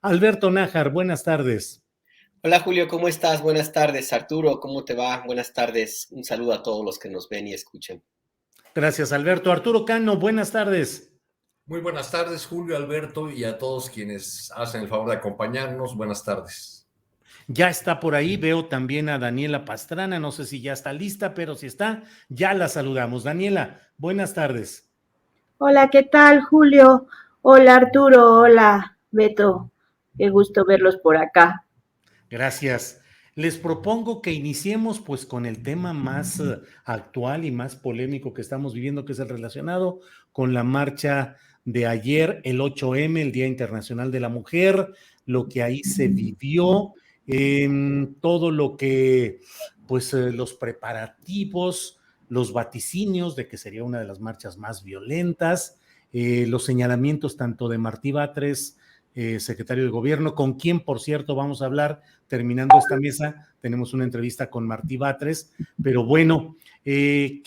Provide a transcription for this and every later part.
Alberto Nájar, buenas tardes. Hola Julio, ¿cómo estás? Buenas tardes. Arturo, ¿cómo te va? Buenas tardes. Un saludo a todos los que nos ven y escuchen. Gracias, Alberto. Arturo Cano, buenas tardes. Muy buenas tardes, Julio, Alberto, y a todos quienes hacen el favor de acompañarnos. Buenas tardes. Ya está por ahí, veo también a Daniela Pastrana, no sé si ya está lista, pero si está, ya la saludamos. Daniela, buenas tardes. Hola, ¿qué tal, Julio? Hola, Arturo. Hola, Beto. Qué gusto verlos por acá. Gracias. Les propongo que iniciemos pues con el tema más actual y más polémico que estamos viviendo, que es el relacionado con la marcha de ayer, el 8M, el Día Internacional de la Mujer, lo que ahí se vivió, todo lo que, pues los preparativos, los vaticinios de que sería una de las marchas más violentas, los señalamientos tanto de Martí Batres, secretario de Gobierno, con quien, por cierto, vamos a hablar terminando esta mesa. Tenemos una entrevista con Martí Batres, pero bueno,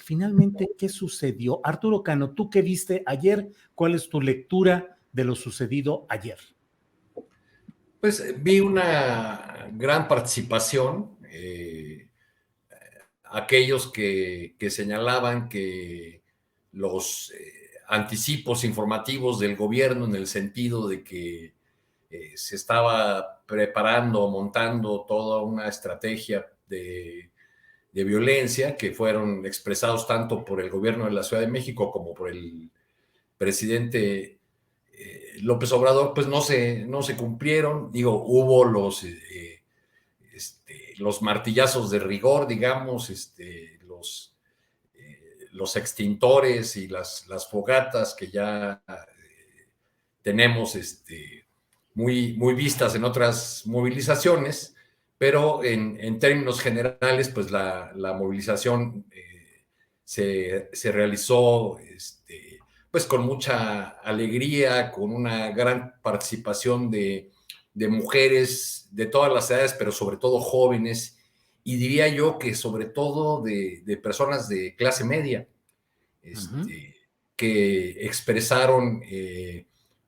finalmente, ¿qué sucedió? Arturo Cano, ¿tú qué viste ayer? ¿Cuál es tu lectura de lo sucedido ayer? Pues vi una gran participación. Aquellos que señalaban que los anticipos informativos del gobierno en el sentido de que se estaba preparando, montando toda una estrategia de violencia que fueron expresados tanto por el gobierno de la Ciudad de México como por el presidente López Obrador, pues no se cumplieron. Digo, hubo los martillazos de rigor, digamos, los extintores y las fogatas que ya tenemos muy vistas en otras movilizaciones, pero en términos generales, pues la movilización se realizó pues con mucha alegría, con una gran participación de mujeres de todas las edades, pero sobre todo jóvenes, y diría yo que sobre todo de personas de clase media, que expresaron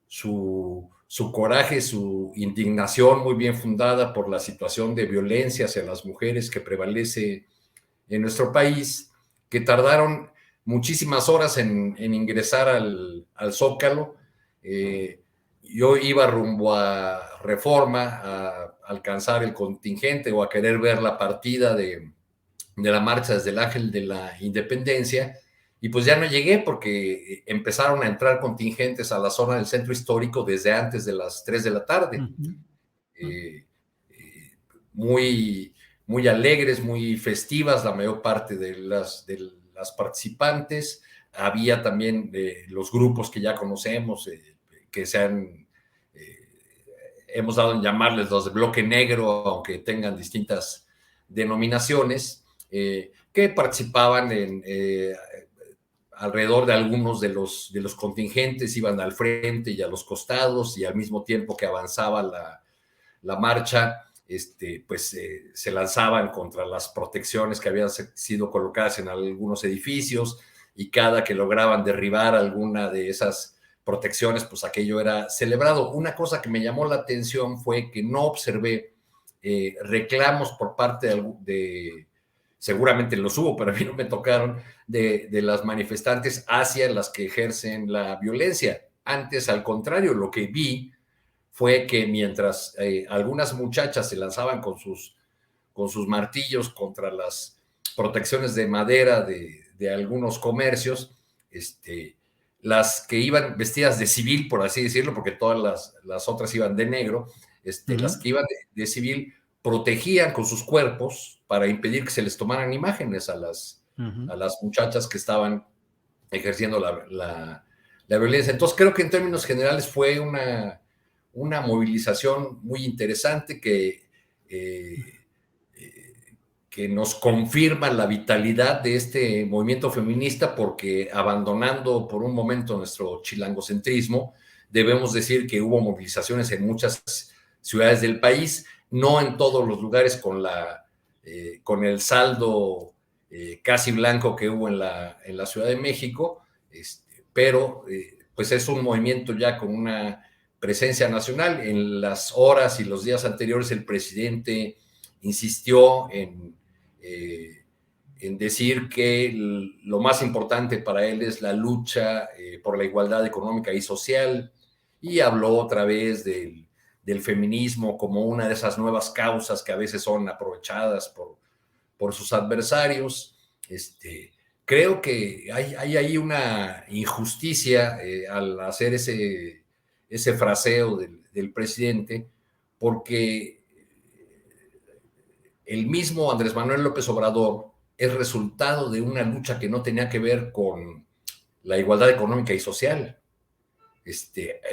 su coraje, su indignación muy bien fundada por la situación de violencia hacia las mujeres que prevalece en nuestro país, que tardaron muchísimas horas en ingresar al Zócalo. Yo iba rumbo a Reforma a alcanzar el contingente o a querer ver la partida de la marcha desde el Ángel de la Independencia, y pues ya no llegué porque empezaron a entrar contingentes a la zona del centro histórico desde antes de las 3 de la tarde. Muy, muy alegres, muy festivas la mayor parte de las participantes. Había también los grupos que ya conocemos, que hemos dado en llamarles los de bloque negro, aunque tengan distintas denominaciones, que participaban alrededor de algunos de los contingentes, iban al frente y a los costados, y al mismo tiempo que avanzaba la marcha, pues se lanzaban contra las protecciones que habían sido colocadas en algunos edificios, y cada que lograban derribar alguna de esas protecciones, pues aquello era celebrado. Una cosa que me llamó la atención fue que no observé reclamos por parte seguramente los hubo, pero a mí no me tocaron, de las manifestantes hacia las que ejercen la violencia. Antes, al contrario, lo que vi fue que mientras algunas muchachas se lanzaban con sus martillos contra las protecciones de madera de algunos comercios, las que iban vestidas de civil, por así decirlo, porque todas las otras iban de negro, las que iban de civil protegían con sus cuerpos para impedir que se les tomaran imágenes a las muchachas que estaban ejerciendo la violencia. Entonces creo que en términos generales fue una movilización muy interesante que nos confirma la vitalidad de este movimiento feminista, porque abandonando por un momento nuestro chilangocentrismo, debemos decir que hubo movilizaciones en muchas ciudades del país, no en todos los lugares con el saldo casi blanco que hubo en la Ciudad de México, pero pues es un movimiento ya con una presencia nacional. En las horas y los días anteriores el presidente insistió en decir que lo más importante para él es la lucha por la igualdad económica y social, y habló otra vez del feminismo como una de esas nuevas causas que a veces son aprovechadas por sus adversarios. Creo que hay ahí una injusticia al hacer ese fraseo del presidente, porque el mismo Andrés Manuel López Obrador es resultado de una lucha que no tenía que ver con la igualdad económica y social.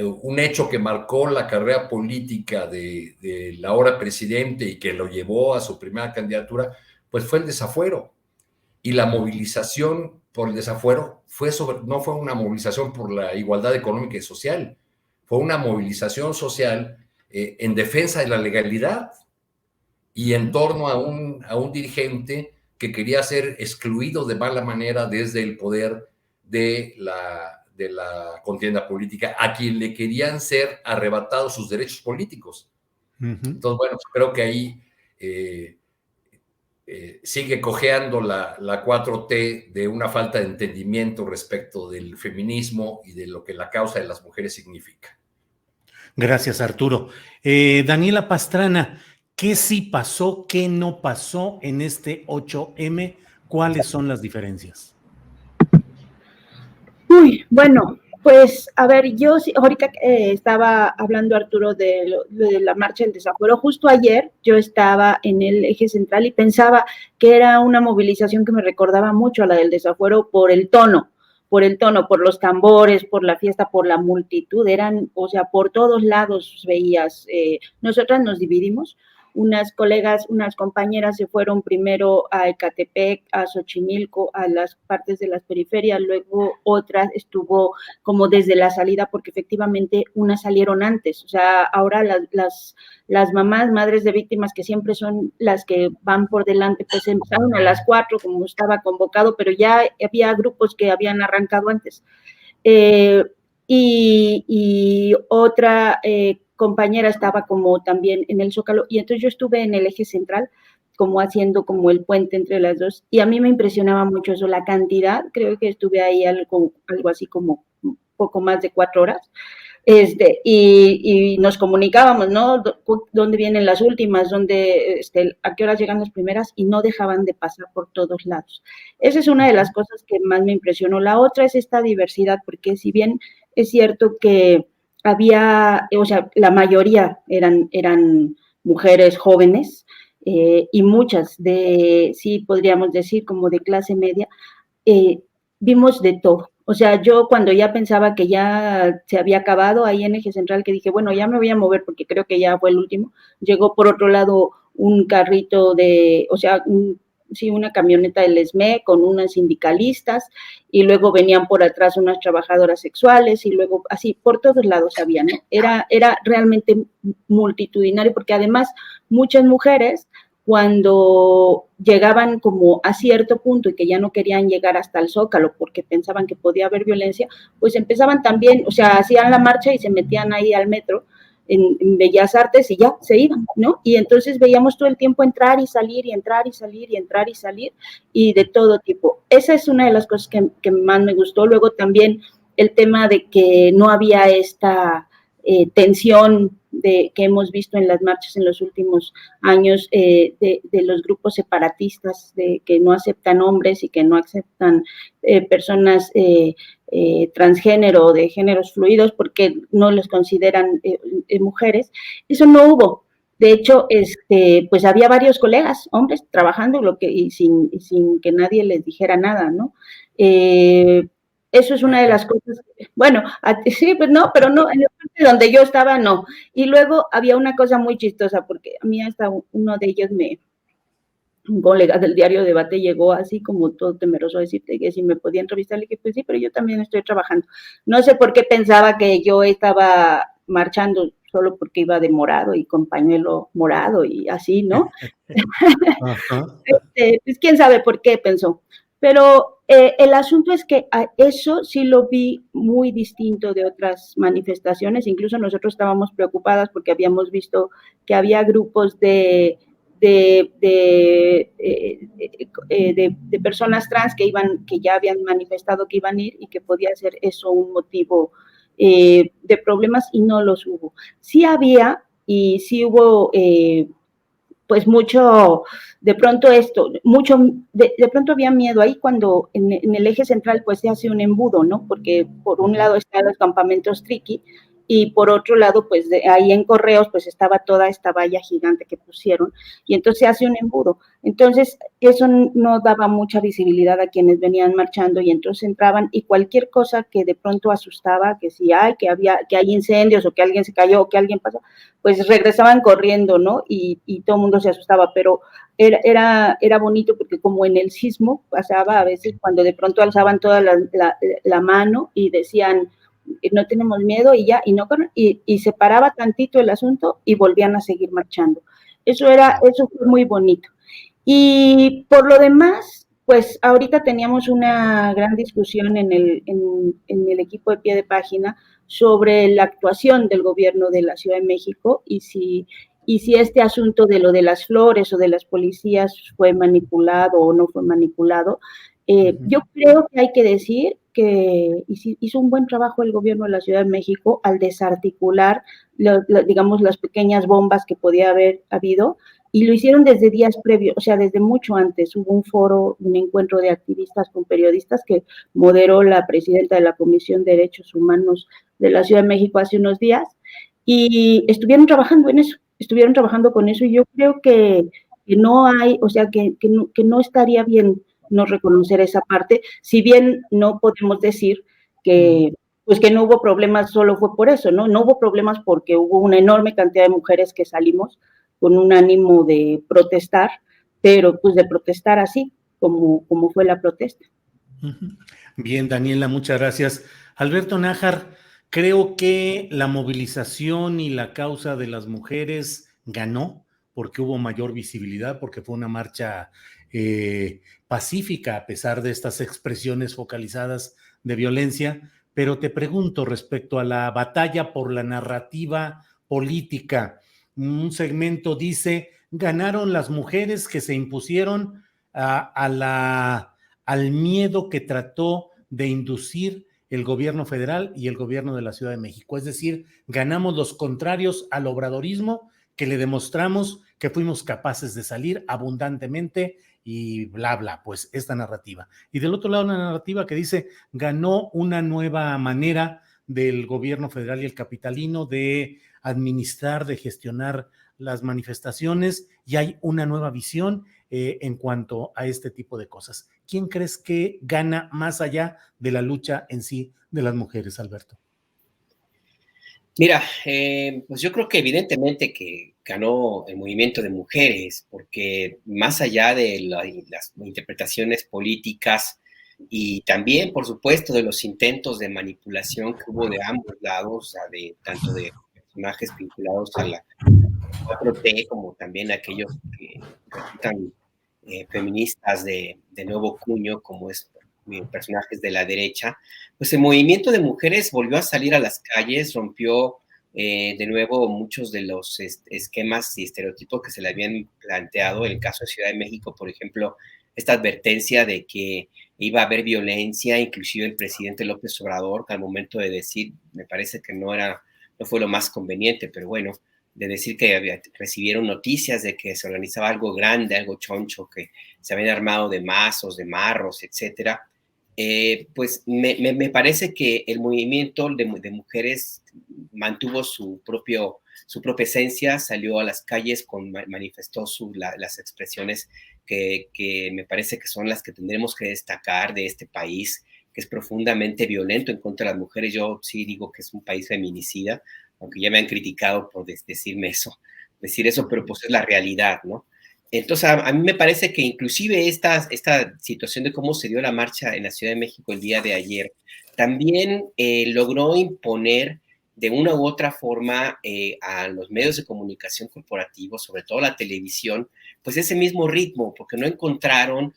Un hecho que marcó la carrera política del ahora presidente y que lo llevó a su primera candidatura, pues fue el desafuero. Y la movilización por el desafuero no fue una movilización por la igualdad económica y social, fue una movilización social en defensa de la legalidad y en torno a un dirigente que quería ser excluido de mala manera desde el poder de la contienda política, a quien le querían ser arrebatados sus derechos políticos. Entonces, bueno, creo que ahí sigue cojeando la 4T de una falta de entendimiento respecto del feminismo y de lo que la causa de las mujeres significa. Gracias, Arturo. Daniela Pastrana, ¿qué sí pasó, qué no pasó en este 8M? ¿Cuáles son las diferencias? Uy, bueno, pues a ver, yo sí, ahorita estaba hablando Arturo de la marcha del desafuero. Justo ayer yo estaba en el eje central y pensaba que era una movilización que me recordaba mucho a la del desafuero por el tono, por los tambores, por la fiesta, por la multitud. Eran, o sea, por todos lados veías. Nosotras nos dividimos. Unas colegas, unas compañeras se fueron primero a Ecatepec, a Xochimilco, a las partes de las periferias, luego otras estuvo como desde la salida, porque efectivamente unas salieron antes. O sea, ahora las mamás, madres de víctimas, que siempre son las que van por delante, pues empezaron a las 4, como estaba convocado, pero ya había grupos que habían arrancado antes. Y otra compañera estaba como también en el Zócalo, y entonces yo estuve en el eje central, como haciendo como el puente entre las dos, y a mí me impresionaba mucho eso, la cantidad. Creo que estuve ahí algo así como un poco más de 4 horas, y nos comunicábamos, ¿no? ¿Dónde vienen las últimas? ¿A qué horas llegan las primeras? Y no dejaban de pasar por todos lados. Esa es una de las cosas que más me impresionó. La otra es esta diversidad, porque si bien es cierto que había, o sea, la mayoría eran mujeres jóvenes, y muchas sí podríamos decir, como de clase media, vimos de todo. O sea, yo cuando ya pensaba que ya se había acabado ahí en Eje Central, que dije, bueno, ya me voy a mover porque creo que ya fue el último, llegó por otro lado un carrito una camioneta del ESME con unas sindicalistas, y luego venían por atrás unas trabajadoras sexuales, y luego así, por todos lados había, ¿no? Era realmente multitudinario, porque además muchas mujeres, cuando llegaban como a cierto punto y que ya no querían llegar hasta el Zócalo porque pensaban que podía haber violencia, pues empezaban también, o sea, hacían la marcha y se metían ahí al metro, en Bellas Artes, y ya se iban, ¿no? Y entonces veíamos todo el tiempo entrar y salir, y entrar y salir, y entrar y salir, y de todo tipo. Esa es una de las cosas que más me gustó. Luego también el tema de que no había esta tensión que hemos visto en las marchas en los últimos años, de los grupos separatistas, de que no aceptan hombres y que no aceptan personas transgénero o de géneros fluidos porque no los consideran mujeres. Eso no hubo. De hecho, pues había varios colegas, hombres, trabajando y sin que nadie les dijera nada, ¿no? Eso es una de las cosas. Bueno, sí, pues no, pero no, en la parte donde yo estaba, no. Y luego había una cosa muy chistosa, porque a mí hasta uno de ellos, un colega del diario Debate, llegó así como todo temeroso a decirte que si me podía entrevistar. Le dije, pues sí, pero yo también estoy trabajando. No sé por qué pensaba que yo estaba marchando solo porque iba de morado y con pañuelo morado y así, ¿no? Pues quién sabe por qué pensó. Pero El asunto es que eso sí lo vi muy distinto de otras manifestaciones. Incluso nosotros estábamos preocupadas porque habíamos visto que había grupos de personas trans que ya habían manifestado que iban a ir y que podía ser eso un motivo de problemas, y no los hubo. Sí había y sí hubo pues mucho, de pronto de pronto había miedo ahí cuando en el eje central pues se hace un embudo, ¿no? Porque por un lado están los campamentos Triqui y por otro lado pues ahí en Correos pues estaba toda esta valla gigante que pusieron y entonces se hace un embudo. Entonces eso no daba mucha visibilidad a quienes venían marchando y entonces entraban y cualquier cosa que de pronto asustaba, que si hay, que hay incendios o que alguien se cayó o que alguien pasó, pues regresaban corriendo, ¿no? Y todo el mundo se asustaba, pero era bonito porque como en el sismo pasaba a veces cuando de pronto alzaban toda la mano y decían, no tenemos miedo y ya, y se paraba tantito el asunto y volvían a seguir marchando. Eso fue muy bonito. Y por lo demás, pues ahorita teníamos una gran discusión en el equipo de pie de página sobre la actuación del gobierno de la Ciudad de México y si este asunto de lo de las flores o de las policías fue manipulado o no fue manipulado. Yo creo que hay que decir que hizo un buen trabajo el gobierno de la Ciudad de México al desarticular, digamos, las pequeñas bombas que podía haber habido, y lo hicieron desde días previos, o sea, desde mucho antes. Hubo un foro, un encuentro de activistas con periodistas que moderó la presidenta de la Comisión de Derechos Humanos de la Ciudad de México hace unos días, y estuvieron trabajando en eso, estuvieron trabajando con eso, y yo creo que no hay, o sea, que no estaría bien no reconocer esa parte, si bien no podemos decir que pues que no hubo problemas, solo fue por eso, ¿no? No hubo problemas porque hubo una enorme cantidad de mujeres que salimos con un ánimo de protestar, pero pues de protestar así, como fue la protesta. Bien, Daniela, muchas gracias. Alberto Nájar, creo que la movilización y la causa de las mujeres ganó porque hubo mayor visibilidad, porque fue una marcha pacífica a pesar de estas expresiones focalizadas de violencia. Pero te pregunto respecto a la batalla por la narrativa política. Un segmento dice, ganaron las mujeres que se impusieron al miedo que trató de inducir el gobierno federal y el gobierno de la Ciudad de México. Es decir, ganamos los contrarios al obradorismo, que le demostramos que fuimos capaces de salir abundantemente y bla, bla, pues esta narrativa. Y del otro lado, una narrativa que dice, ganó una nueva manera del gobierno federal y el capitalino de administrar, de gestionar las manifestaciones, y hay una nueva visión en cuanto a este tipo de cosas. ¿Quién crees que gana más allá de la lucha en sí de las mujeres, Alberto? Mira, pues yo creo que evidentemente que ganó el movimiento de mujeres, porque más allá de las interpretaciones políticas y también, por supuesto, de los intentos de manipulación que hubo de ambos lados, o sea, tanto de personajes vinculados a la 4T como también aquellos que resultan feministas de nuevo cuño, como es personajes de la derecha, pues el movimiento de mujeres volvió a salir a las calles, rompió de nuevo muchos de los esquemas y estereotipos que se le habían planteado. En el caso de Ciudad de México, por ejemplo, esta advertencia de que iba a haber violencia, inclusive el presidente López Obrador, que al momento de decir, me parece que no fue lo más conveniente, pero bueno, de decir que recibieron noticias de que se organizaba algo grande, algo choncho, que se habían armado de mazos, de marros, etcétera. Pues me parece que el movimiento de mujeres mantuvo su propia esencia, salió a las calles, manifestó las expresiones que me parece que son las que tendremos que destacar de este país, que es profundamente violento en contra de las mujeres. Yo sí digo que es un país feminicida, aunque ya me han criticado por decir eso, pero pues es la realidad, ¿no? Entonces, a mí me parece que inclusive esta situación de cómo se dio la marcha en la Ciudad de México el día de ayer, también logró imponer de una u otra forma a los medios de comunicación corporativos, sobre todo la televisión, pues ese mismo ritmo, porque no encontraron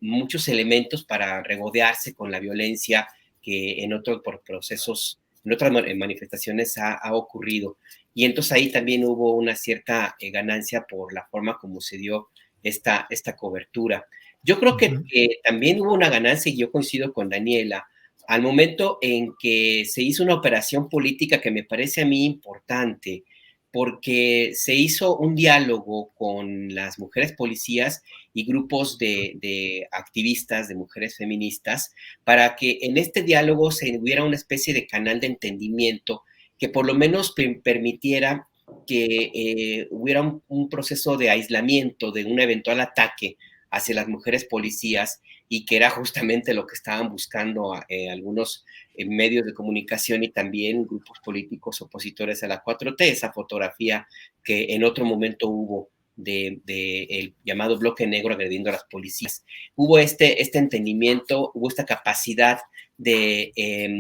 muchos elementos para regodearse con la violencia que en otros procesos, en otras manifestaciones ha ocurrido. Y entonces ahí también hubo una cierta ganancia por la forma como se dio esta cobertura. Yo creo que también hubo una ganancia, y yo coincido con Daniela, al momento en que se hizo una operación política que me parece a mí importante, porque se hizo un diálogo con las mujeres policías y grupos de activistas, de mujeres feministas, para que en este diálogo se hubiera una especie de canal de entendimiento que por lo menos permitiera que hubiera un proceso de aislamiento de un eventual ataque hacia las mujeres policías, y que era justamente lo que estaban buscando algunos medios de comunicación y también grupos políticos opositores a la 4T, esa fotografía que en otro momento hubo de el llamado bloque negro agrediendo a las policías. Hubo este entendimiento, hubo esta capacidad de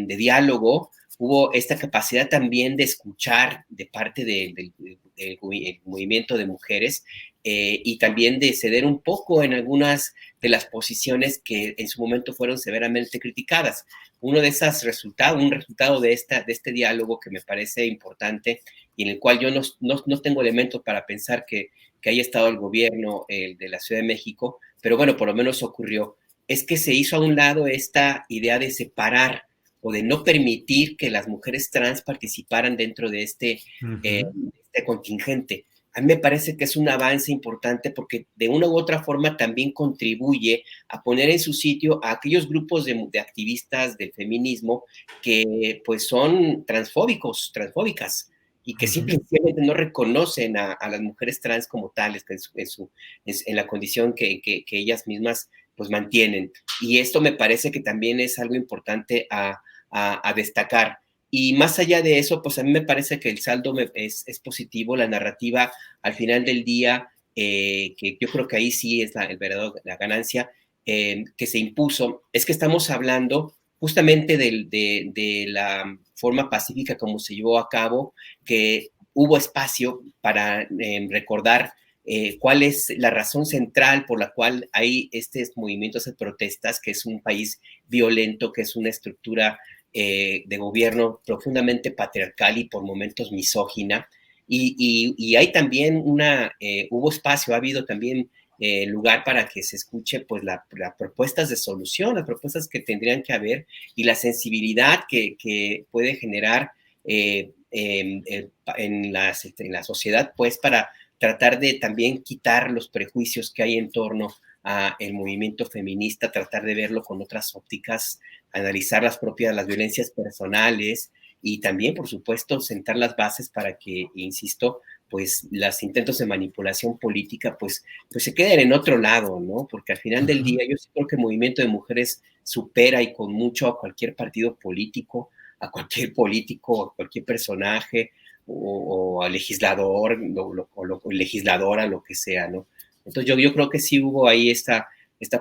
diálogo, hubo esta capacidad también de escuchar de parte del movimiento de mujeres, y también de ceder un poco en algunas de las posiciones que en su momento fueron severamente criticadas. Uno de esos resultados, un resultado de este diálogo que me parece importante y en el cual yo no tengo elementos para pensar que haya estado el gobierno de la Ciudad de México, pero bueno, por lo menos ocurrió, es que se hizo a un lado esta idea de separar o de no permitir que las mujeres trans participaran dentro de este contingente. A mí me parece que es un avance importante porque de una u otra forma también contribuye a poner en su sitio a aquellos grupos de activistas del feminismo que pues son transfóbicas, y que simplemente no reconocen a las mujeres trans como tales, en la condición que ellas mismas pues mantienen. Y esto me parece que también es algo importante a destacar. Y más allá de eso, pues a mí me parece que el saldo es positivo, la narrativa al final del día, que yo creo que ahí sí es la ganancia que se impuso, es que estamos hablando justamente de la forma pacífica como se llevó a cabo, que hubo espacio para recordar cuál es la razón central por la cual hay estos movimientos de protestas, que es un país violento, que es una estructura de gobierno profundamente patriarcal y por momentos misógina, y hay también hubo espacio, ha habido también lugar para que se escuche pues las propuestas de solución, las propuestas que tendrían que haber, y la sensibilidad que puede generar en la sociedad, pues para tratar de también quitar los prejuicios que hay en torno a el movimiento feminista, tratar de verlo con otras ópticas, analizar las violencias personales, y también, por supuesto, sentar las bases para que, insisto, pues los intentos de manipulación política pues se queden en otro lado, ¿no? Porque al final del día yo sí creo que el movimiento de mujeres supera y con mucho a cualquier partido político, a cualquier político, a cualquier personaje o al legislador o legisladora, lo que sea, ¿no? Entonces yo creo que sí hubo ahí esta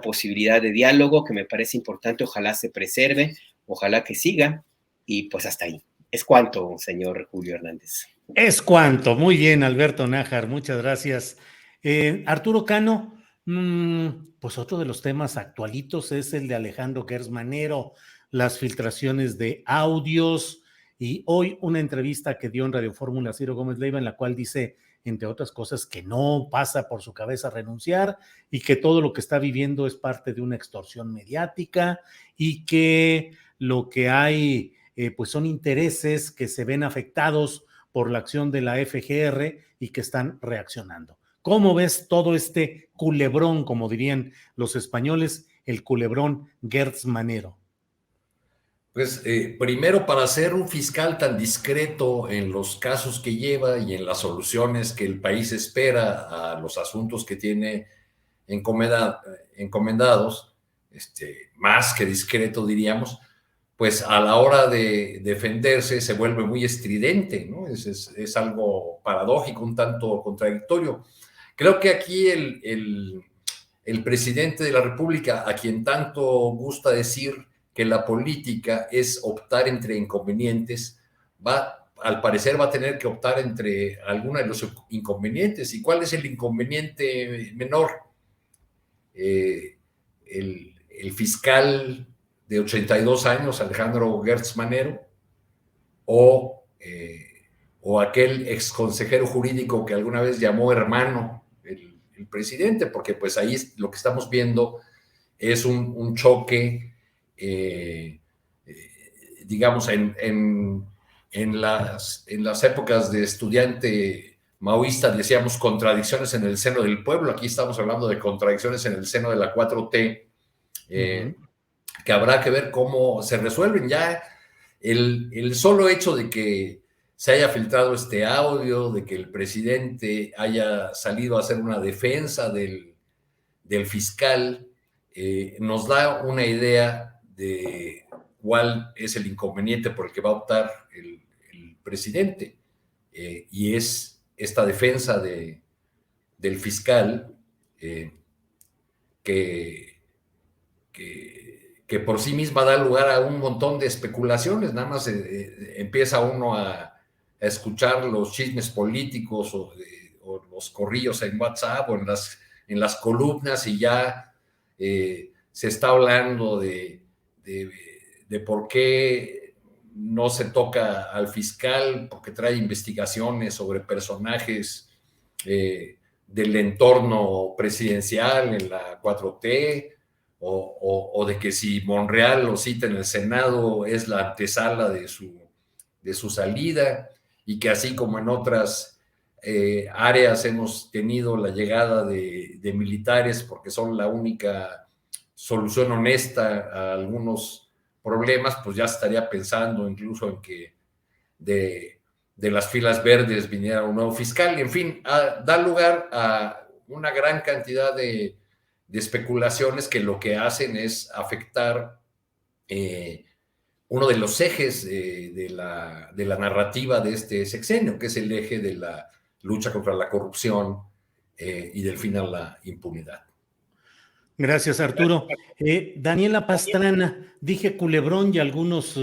posibilidad de diálogo que me parece importante, ojalá se preserve, ojalá que siga, y pues hasta ahí. Es cuanto, señor Julio Hernández. Es cuanto. Muy bien, Alberto Nájar, muchas gracias. Arturo Cano, pues otro de los temas actualitos es el de Alejandro Gertz Manero, las filtraciones de audios, y hoy una entrevista que dio en Radio Fórmula Ciro Gómez Leiva, en la cual dice, entre otras cosas, que no pasa por su cabeza renunciar y que todo lo que está viviendo es parte de una extorsión mediática, y que lo que hay pues son intereses que se ven afectados por la acción de la FGR y que están reaccionando. ¿Cómo ves todo este culebrón, como dirían los españoles, el culebrón Gertz Manero? Pues primero, para ser un fiscal tan discreto en los casos que lleva y en las soluciones que el país espera a los asuntos que tiene encomendados, más que discreto diríamos, pues a la hora de defenderse se vuelve muy estridente, ¿no? Es algo paradójico, un tanto contradictorio. Creo que aquí el presidente de la República, a quien tanto gusta decir que la política es optar entre inconvenientes, al parecer va a tener que optar entre alguno de los inconvenientes. ¿Y cuál es el inconveniente menor? el fiscal de 82 años, Alejandro Gertz Manero, o aquel ex consejero jurídico que alguna vez llamó hermano el presidente, porque pues ahí lo que estamos viendo es un choque, digamos, en las épocas de estudiante maoísta decíamos contradicciones en el seno del pueblo. Aquí estamos hablando de contradicciones en el seno de la 4T, que habrá que ver cómo se resuelven. Ya el solo hecho de que se haya filtrado este audio, de que el presidente haya salido a hacer una defensa del fiscal, nos da una idea de cuál es el inconveniente por el que va a optar el presidente, y es esta defensa del fiscal, que por sí misma da lugar a un montón de especulaciones. Nada más empieza uno a escuchar los chismes políticos o los corrillos en WhatsApp o en las columnas, y ya se está hablando de por qué no se toca al fiscal, porque trae investigaciones sobre personajes del entorno presidencial en la 4T, o de que si Monreal lo cita en el Senado es la antesala de su salida, y que así como en otras áreas hemos tenido la llegada de militares porque son la única solución honesta a algunos problemas, pues ya estaría pensando incluso en que de las filas verdes viniera un nuevo fiscal. Y en fin, da lugar a una gran cantidad de especulaciones que lo que hacen es afectar uno de los ejes de la narrativa de este sexenio, que es el eje de la lucha contra la corrupción y del fin a la impunidad. Gracias, Arturo. Daniela Pastrana, dije culebrón y algunos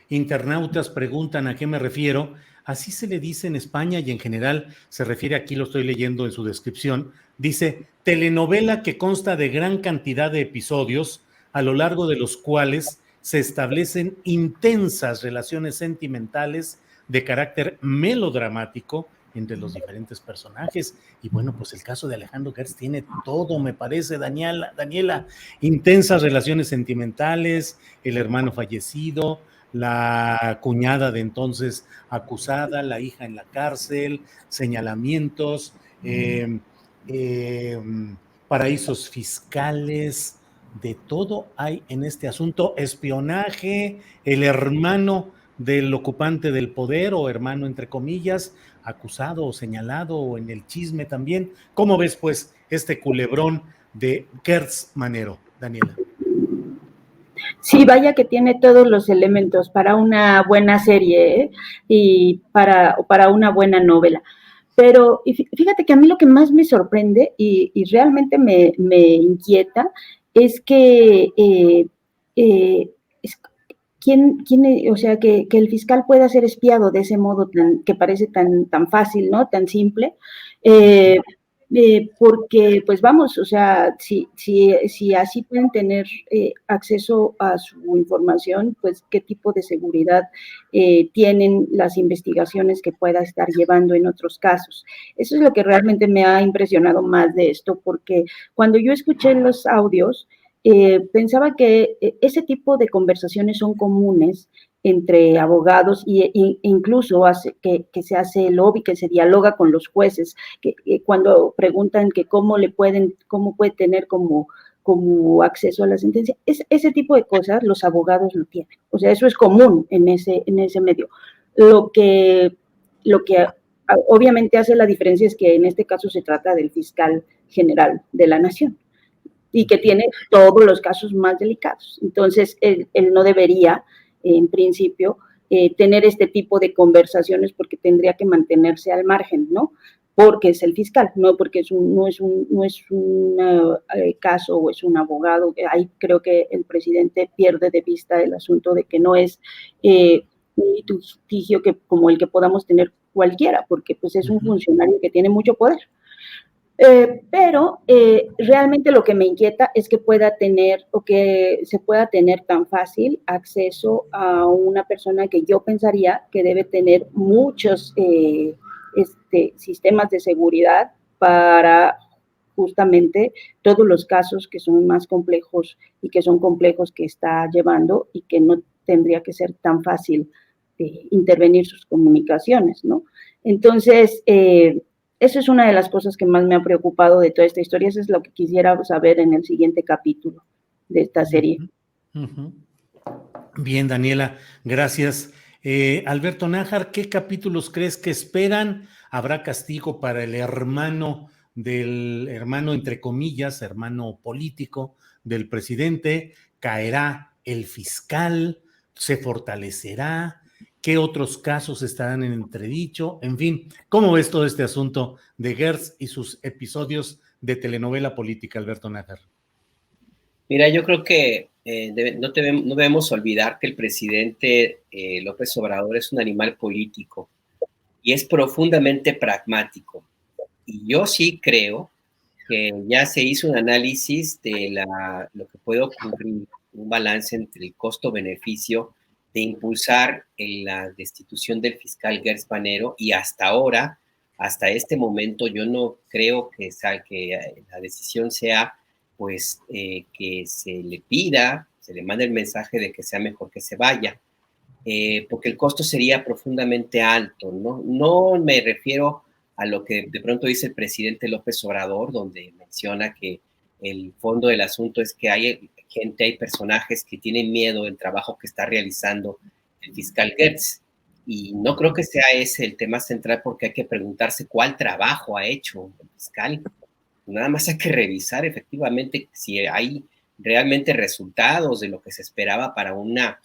internautas preguntan a qué me refiero. Así se le dice en España y en general se refiere, aquí lo estoy leyendo en su descripción, dice telenovela que consta de gran cantidad de episodios a lo largo de los cuales se establecen intensas relaciones sentimentales de carácter melodramático entre los diferentes personajes. Y bueno, pues el caso de Alejandro Gertz tiene todo, me parece, Daniela, intensas relaciones sentimentales, el hermano fallecido, la cuñada de entonces acusada, la hija en la cárcel, señalamientos, paraísos fiscales, de todo hay en este asunto, espionaje, el hermano del ocupante del poder o hermano entre comillas, acusado o señalado o en el chisme también. ¿Cómo ves pues este culebrón de Gertz Manero, Daniela? Sí, vaya que tiene todos los elementos para una buena serie, ¿eh? Y para una buena novela. Pero fíjate que a mí lo que más me sorprende y realmente me inquieta es que o sea, que el fiscal pueda ser espiado de ese modo que parece tan fácil, ¿no? Tan simple. Porque, pues vamos, o sea, si así pueden tener acceso a su información, pues qué tipo de seguridad tienen las investigaciones que pueda estar llevando en otros casos. Eso es lo que realmente me ha impresionado más de esto, porque cuando yo escuché los audios, pensaba que ese tipo de conversaciones son comunes entre abogados e incluso que se hace lobby, que se dialoga con los jueces, que cuando preguntan que cómo puede tener como acceso a la sentencia, ese tipo de cosas los abogados lo tienen. O sea, eso es común en ese medio. Lo que obviamente hace la diferencia es que en este caso se trata del fiscal general de la nación y que tiene todos los casos más delicados. Entonces, él no debería, en principio, tener este tipo de conversaciones porque tendría que mantenerse al margen, ¿no? Porque es el fiscal, no porque no es un caso o es un abogado. Ahí creo que el presidente pierde de vista el asunto de que no es un litigio como el que podamos tener cualquiera, porque pues es un funcionario que tiene mucho poder. Pero realmente lo que me inquieta es que pueda tener o que se pueda tener tan fácil acceso a una persona que yo pensaría que debe tener muchos sistemas de seguridad para justamente todos los casos que son más complejos y que son complejos que está llevando y que no tendría que ser tan fácil intervenir sus comunicaciones, ¿no? Entonces, eso es una de las cosas que más me ha preocupado de toda esta historia. Eso es lo que quisiera saber en el siguiente capítulo de esta serie. Bien, Daniela, gracias. Alberto Nájar, ¿qué capítulos crees que esperan? ¿Habrá castigo para el hermano, entre comillas, hermano político del presidente? ¿Caerá el fiscal? ¿Se fortalecerá? ¿Qué otros casos estarán en entredicho? En fin, ¿cómo ves todo este asunto de Gertz y sus episodios de telenovela política, Alberto Nájar? Mira, yo creo que no debemos olvidar que el presidente López Obrador es un animal político y es profundamente pragmático. Y yo sí creo que ya se hizo un análisis de lo que puede ocurrir, un balance entre el costo-beneficio de impulsar la destitución del fiscal Gertz Manero, y hasta ahora, hasta este momento, yo no creo que la decisión sea pues que se le pida, se le mande el mensaje de que sea mejor que se vaya, porque el costo sería profundamente alto, ¿no? No me refiero a lo que de pronto dice el presidente López Obrador, donde menciona que el fondo del asunto es que hay gente, hay personajes que tienen miedo del trabajo que está realizando el fiscal Gertz. Y no creo que sea ese el tema central, porque hay que preguntarse cuál trabajo ha hecho el fiscal. Nada más hay que revisar efectivamente si hay realmente resultados de lo que se esperaba para una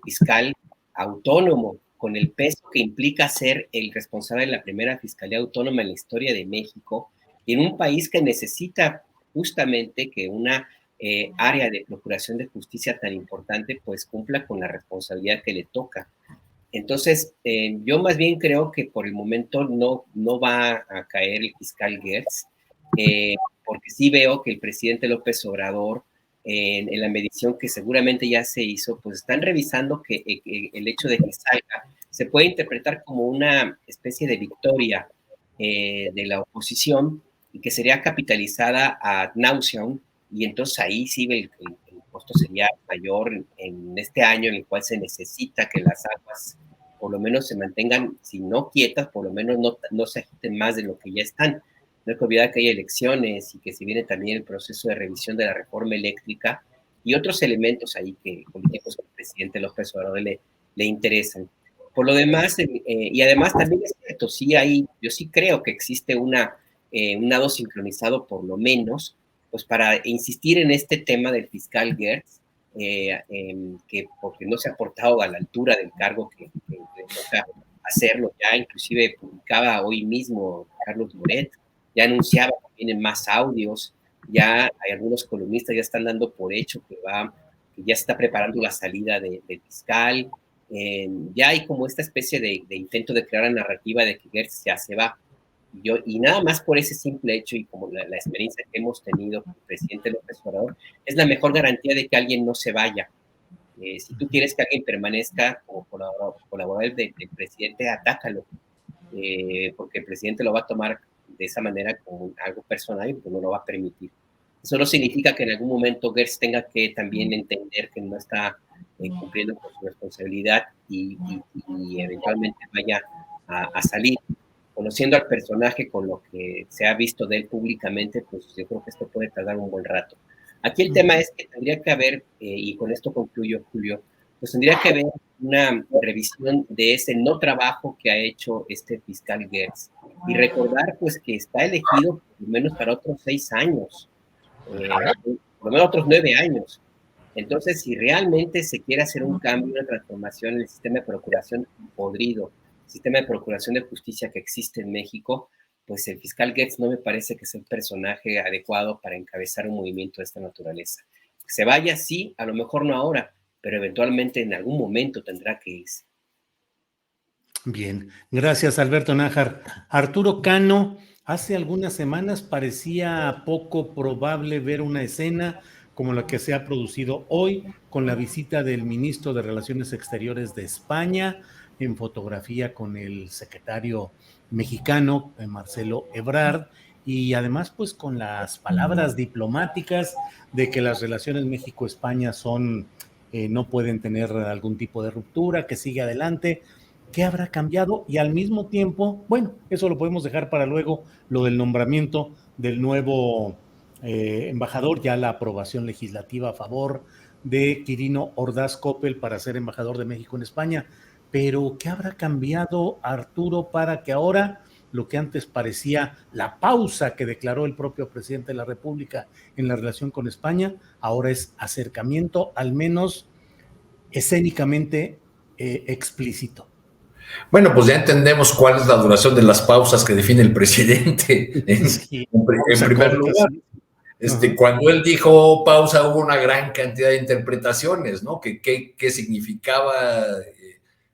fiscal autónomo, con el peso que implica ser el responsable de la primera fiscalía autónoma en la historia de México, y en un país que necesita justamente que una área de procuración de justicia tan importante pues cumpla con la responsabilidad que le toca. Entonces, yo más bien creo que por el momento no va a caer el fiscal Gertz, porque sí veo que el presidente López Obrador, en la medición que seguramente ya se hizo, pues están revisando que el hecho de que salga se puede interpretar como una especie de victoria de la oposición, y que sería capitalizada ad nauseam, y entonces ahí sí el costo sería mayor en este año en el cual se necesita que las aguas por lo menos se mantengan, si no quietas, por lo menos no se agiten más de lo que ya están. No hay que olvidar que hay elecciones y que se viene también el proceso de revisión de la reforma eléctrica y otros elementos ahí que políticos que el presidente López Obrador le interesan. Por lo demás, y además también es cierto, yo sí creo que existe un nado sincronizado por lo menos, pues para insistir en este tema del fiscal Gertz, que porque no se ha portado a la altura del cargo que le toca hacerlo. Ya inclusive publicaba hoy mismo Carlos Loret, ya anunciaba que vienen más audios, ya hay algunos columnistas ya están dando por hecho que ya se está preparando la salida del fiscal, ya hay como esta especie de intento de crear la narrativa de que Gertz ya se va. Y nada más por ese simple hecho, y como la experiencia que hemos tenido con el presidente López Obrador, es la mejor garantía de que alguien no se vaya. Si tú quieres que alguien permanezca como colaborador del presidente, atácalo, porque el presidente lo va a tomar de esa manera como algo personal y no lo va a permitir. Eso no significa que en algún momento Gertz tenga que también entender que no está cumpliendo con su responsabilidad y eventualmente vaya a salir. Conociendo al personaje con lo que se ha visto de él públicamente, pues yo creo que esto puede tardar un buen rato. Aquí el tema es que tendría que haber, y con esto concluyo, Julio, pues tendría que haber una revisión de ese no trabajo que ha hecho este fiscal Gertz, y recordar pues que está elegido por lo menos para otros 6 años, por lo menos otros 9 años. Entonces, si realmente se quiere hacer un cambio, una transformación en el sistema de procuración podrido, sistema de procuración de justicia que existe en México, pues el fiscal Gertz no me parece que sea el personaje adecuado para encabezar un movimiento de esta naturaleza. Que se vaya, sí, a lo mejor no ahora, pero eventualmente en algún momento tendrá que irse. Bien, gracias Alberto Nájar. Arturo Cano, Hace algunas semanas parecía poco probable ver una escena como la que se ha producido hoy con la visita del ministro de Relaciones Exteriores de España en fotografía con el secretario mexicano, Marcelo Ebrard, y además pues con las palabras diplomáticas de que las relaciones México-España son, no pueden tener algún tipo de ruptura, que sigue adelante. ¿Qué habrá cambiado? Y al mismo tiempo, bueno, eso lo podemos dejar para luego, lo del nombramiento del nuevo embajador, ya la aprobación legislativa a favor de Quirino Ordaz Coppel para ser embajador de México en España. Pero, ¿qué habrá cambiado, Arturo, para que ahora lo que antes parecía la pausa que declaró el propio presidente de la República en la relación con España, ahora es acercamiento, al menos escénicamente explícito? Bueno, pues ya entendemos cuál es la duración de las pausas que define el presidente. Sí, En primer corta, lugar, sí. Uh-huh. cuando él dijo pausa hubo una gran cantidad de interpretaciones, ¿no? ¿Qué significaba?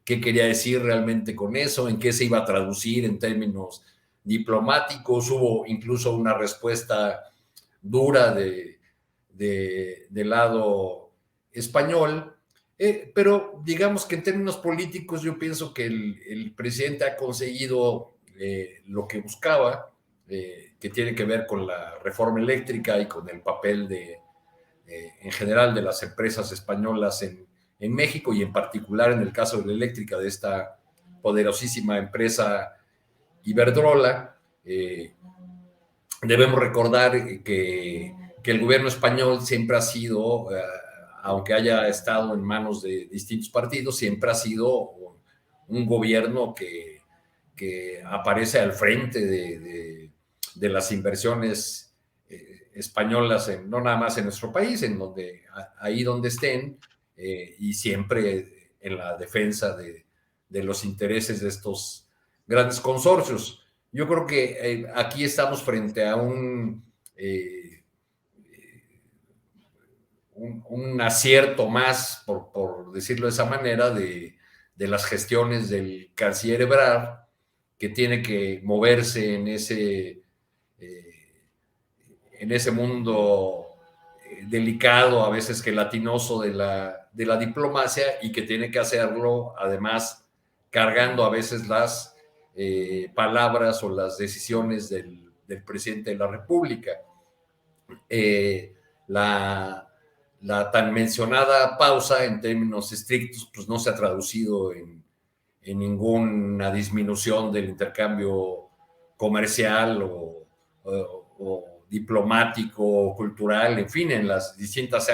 ¿Qué quería decir realmente con eso? ¿En qué se iba a traducir en términos diplomáticos? Hubo incluso una respuesta dura del lado español. Pero digamos que en términos políticos yo pienso que el presidente ha conseguido lo que buscaba, que tiene que ver con la reforma eléctrica y con el papel en general de las empresas españolas en México y en particular en el caso de la eléctrica de esta poderosísima empresa Iberdrola. Debemos recordar que el gobierno español siempre ha sido, aunque haya estado en manos de distintos partidos, siempre ha sido un gobierno que aparece al frente de las inversiones españolas, no nada más en nuestro país, ahí donde estén, y siempre en la defensa de los intereses de estos grandes consorcios. Yo creo que aquí estamos frente a un acierto más, por decirlo de esa manera, de las gestiones del canciller Ebrard, que tiene que moverse en ese mundo delicado, a veces gelatinoso de la diplomacia, y que tiene que hacerlo, además, cargando a veces las palabras o las decisiones del presidente de la República. La tan mencionada pausa en términos estrictos pues no se ha traducido en ninguna disminución del intercambio comercial o diplomático o cultural, en fin, en las distintas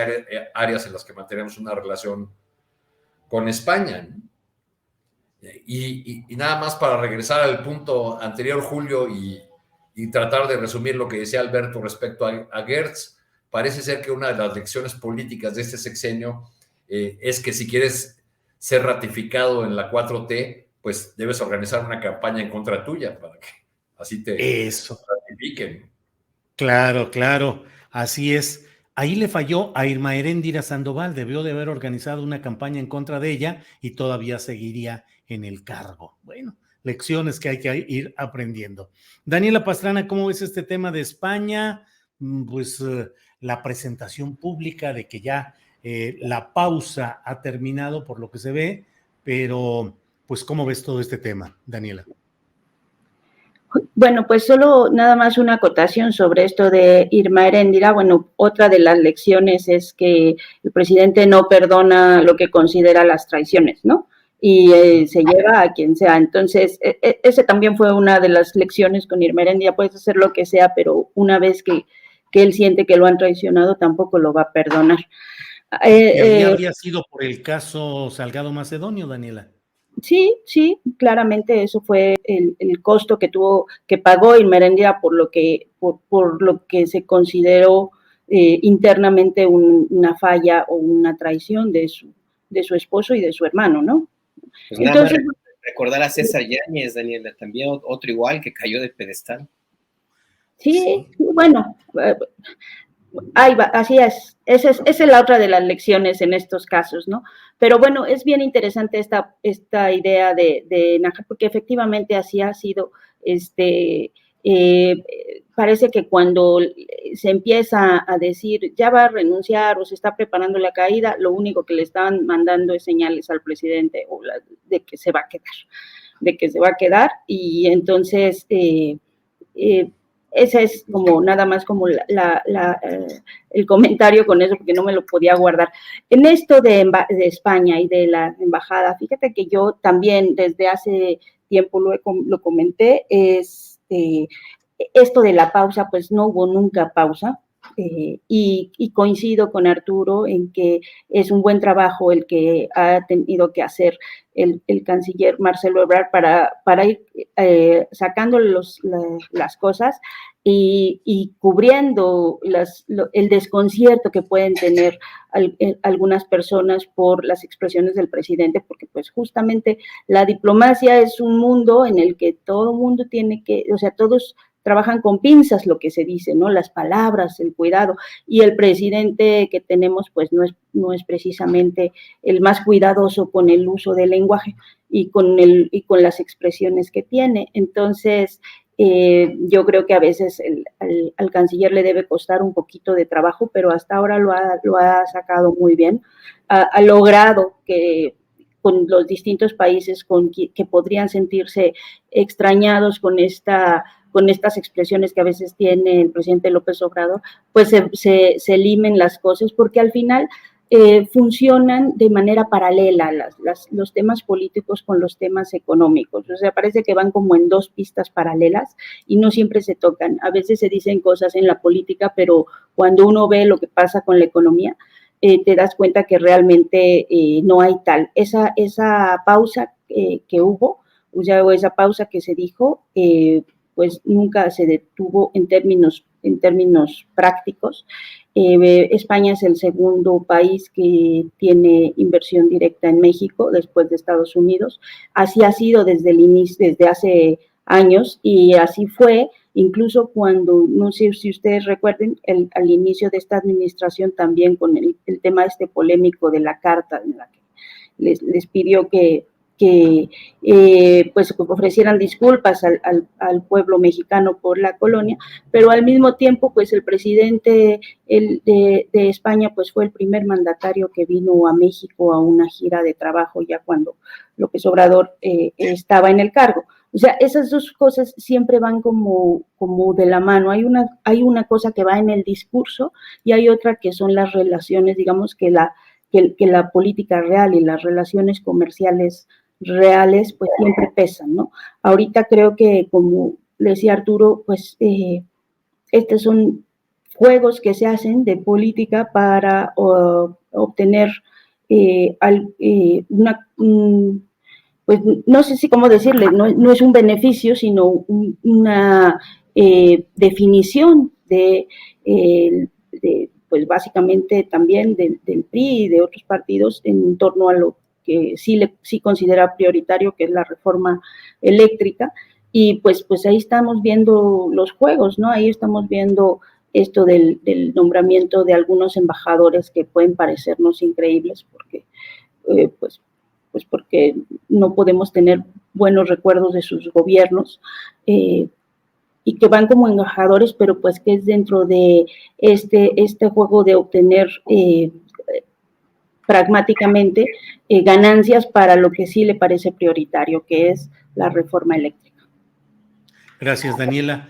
áreas en las que mantenemos una relación con España. Y nada más para regresar al punto anterior, Julio, y tratar de resumir lo que decía Alberto respecto a Gertz. Parece ser que una de las lecciones políticas de este sexenio es que si quieres ser ratificado en la 4T, pues debes organizar una campaña en contra tuya para que así te ratifiquen. Claro, claro, así es. Ahí le falló a Irma Heréndira Sandoval, debió de haber organizado una campaña en contra de ella y todavía seguiría en el cargo. Bueno, lecciones que hay que ir aprendiendo. Daniela Pastrana, ¿cómo ves este tema de España? Pues la presentación pública de que ya la pausa ha terminado por lo que se ve, pero pues ¿cómo ves todo este tema, Daniela? Bueno, pues solo nada más una acotación sobre esto de Irma Heréndira. Bueno, otra de las lecciones es que el presidente no perdona lo que considera las traiciones, ¿no? Y se lleva a quien sea. Entonces, ese también fue una de las lecciones con Irma Heréndira. Puedes hacer lo que sea, pero una vez que él siente que lo han traicionado, tampoco lo va a perdonar. ¿Y ahí habría sido por el caso Salgado Macedonio, Daniela? Sí, claramente eso fue el costo que pagó Irma Heréndira por lo que se consideró internamente una falla o una traición de su esposo y de su hermano, ¿no? Pues entonces, nada más recordar a César Yáñez, Daniela, también otro igual que cayó del pedestal. Sí, bueno, ahí va, así es. Esa es la otra de las lecciones en estos casos, ¿no? Pero bueno, es bien interesante esta idea de Nájar, porque efectivamente así ha sido parece que cuando se empieza a decir ya va a renunciar o se está preparando la caída, lo único que le están mandando es señales al presidente de que se va a quedar, y entonces ese es como nada más como el comentario con eso, porque no me lo podía guardar. En esto de España y de la embajada, fíjate que yo también desde hace tiempo lo comenté, esto de la pausa, pues no hubo nunca pausa, y coincido con Arturo en que es un buen trabajo el que ha tenido que hacer el canciller Marcelo Ebrard para ir sacando las cosas y cubriendo el desconcierto que pueden tener algunas personas por las expresiones del presidente, porque pues justamente la diplomacia es un mundo en el que todo mundo tiene que, o sea, todos trabajan con pinzas lo que se dice, ¿no? Las palabras, el cuidado, y el presidente que tenemos pues no es precisamente el más cuidadoso con el uso del lenguaje y con las expresiones que tiene. Entonces, yo creo que a veces al canciller le debe costar un poquito de trabajo, pero hasta ahora lo ha sacado muy bien. Ha logrado que con los distintos países que podrían sentirse extrañados con estas expresiones que a veces tiene el presidente López Obrador, pues se limen las cosas, porque al final funcionan de manera paralela los temas políticos con los temas económicos. O sea, parece que van como en dos pistas paralelas y no siempre se tocan. A veces se dicen cosas en la política, pero cuando uno ve lo que pasa con la economía, te das cuenta que realmente no hay tal. Esa pausa que hubo, o sea, esa pausa que se dijo, pues nunca se detuvo en términos prácticos. España es el segundo país que tiene inversión directa en México después de Estados Unidos. Así ha sido desde el inicio, desde hace años, y así fue incluso cuando, no sé si ustedes recuerden, al inicio de esta administración también con el tema polémico de la carta en la que les pidió que pues ofrecieran disculpas al pueblo mexicano por la colonia, pero al mismo tiempo pues el presidente de España pues fue el primer mandatario que vino a México a una gira de trabajo ya cuando López Obrador estaba en el cargo. O sea, esas dos cosas siempre van como de la mano. Hay una cosa que va en el discurso y hay otra que son las relaciones, digamos que la política real y las relaciones comerciales reales pues siempre pesan, ¿no? Ahorita creo que, como decía Arturo, pues estos son juegos que se hacen de política para obtener pues no sé si cómo decirle, no es un beneficio, sino una definición pues básicamente también del PRI y de otros partidos en torno a lo que sí considera prioritario, que es la reforma eléctrica, y pues ahí estamos viendo los juegos, ¿no? Ahí estamos viendo esto del nombramiento de algunos embajadores que pueden parecernos increíbles, porque pues porque no podemos tener buenos recuerdos de sus gobiernos, y que van como embajadores, pero pues que es dentro de este juego de obtener pragmáticamente ganancias para lo que sí le parece prioritario, que es la reforma eléctrica. Gracias, Daniela.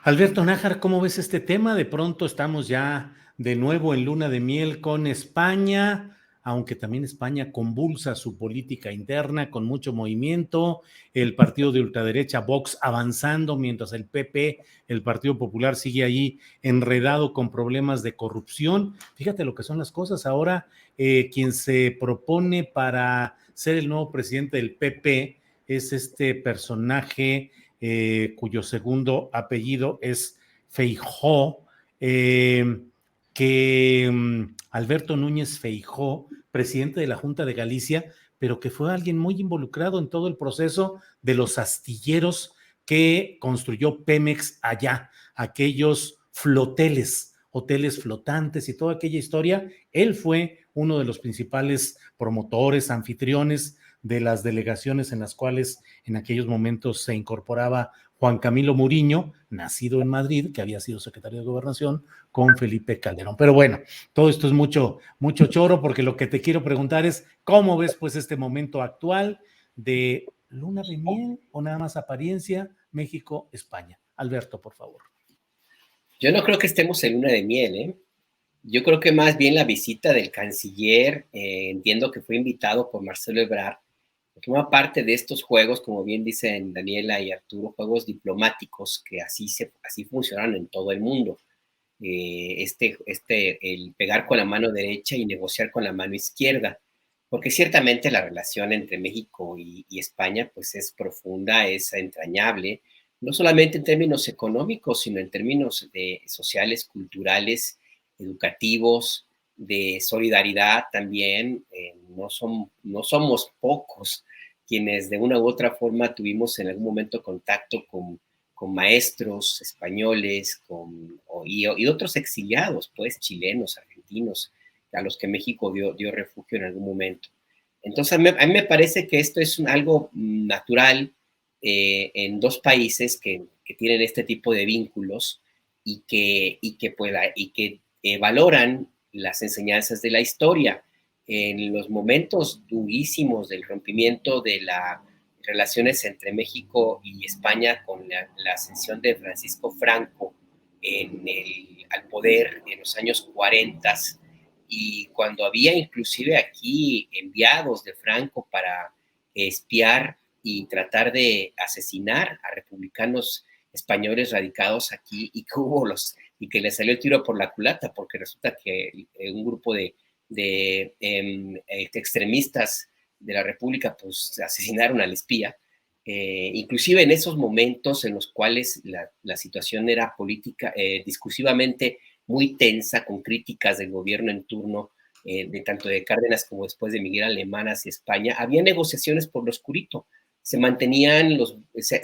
Alberto Nájar, ¿cómo ves este tema? De pronto estamos ya de nuevo en luna de miel con España, aunque también España convulsa su política interna con mucho movimiento, el partido de ultraderecha Vox avanzando, mientras el PP, el Partido Popular, sigue ahí enredado con problemas de corrupción. Fíjate lo que son las cosas. Ahora, quien se propone para ser el nuevo presidente del PP es este personaje cuyo segundo apellido es Feijóo, Alberto Núñez Feijóo, presidente de la Junta de Galicia, pero que fue alguien muy involucrado en todo el proceso de los astilleros que construyó Pemex allá, aquellos floteles, hoteles flotantes y toda aquella historia. Él fue uno de los principales promotores, anfitriones de las delegaciones en las cuales en aquellos momentos se incorporaba Juan Camilo Muriño, nacido en Madrid, que había sido secretario de Gobernación, con Felipe Calderón. Pero bueno, todo esto es mucho choro, porque lo que te quiero preguntar es, ¿cómo ves pues este momento actual de luna de miel o nada más apariencia México-España? Alberto, por favor. Yo no creo que estemos en luna de miel, ¿eh? Yo creo que más bien la visita del canciller, entiendo que fue invitado por Marcelo Ebrard, que forma parte de estos juegos, como bien dicen Daniela y Arturo, juegos diplomáticos que así funcionan en todo el mundo. El pegar con la mano derecha y negociar con la mano izquierda, porque ciertamente la relación entre México y España pues es profunda, es entrañable, no solamente en términos económicos, sino en términos sociales, culturales, educativos, de solidaridad también. No somos pocos quienes de una u otra forma tuvimos en algún momento contacto con maestros españoles y otros exiliados, pues chilenos, argentinos, a los que México dio refugio en algún momento. Entonces, a mí me parece que esto es algo natural en dos países que tienen este tipo de vínculos y que valoran las enseñanzas de la historia. En los momentos durísimos del rompimiento de las relaciones entre México y España con la ascensión de Francisco Franco al poder en los años 40, y cuando había inclusive aquí enviados de Franco para espiar y tratar de asesinar a republicanos españoles radicados aquí, y que les salió el tiro por la culata, porque resulta que un grupo de extremistas de la República pues asesinaron al espía. Inclusive en esos momentos en los cuales la situación era política, discursivamente muy tensa, con críticas del gobierno en turno, de tanto de Cárdenas como después de Miguel Alemán hacia España, había negociaciones por lo oscurito. Se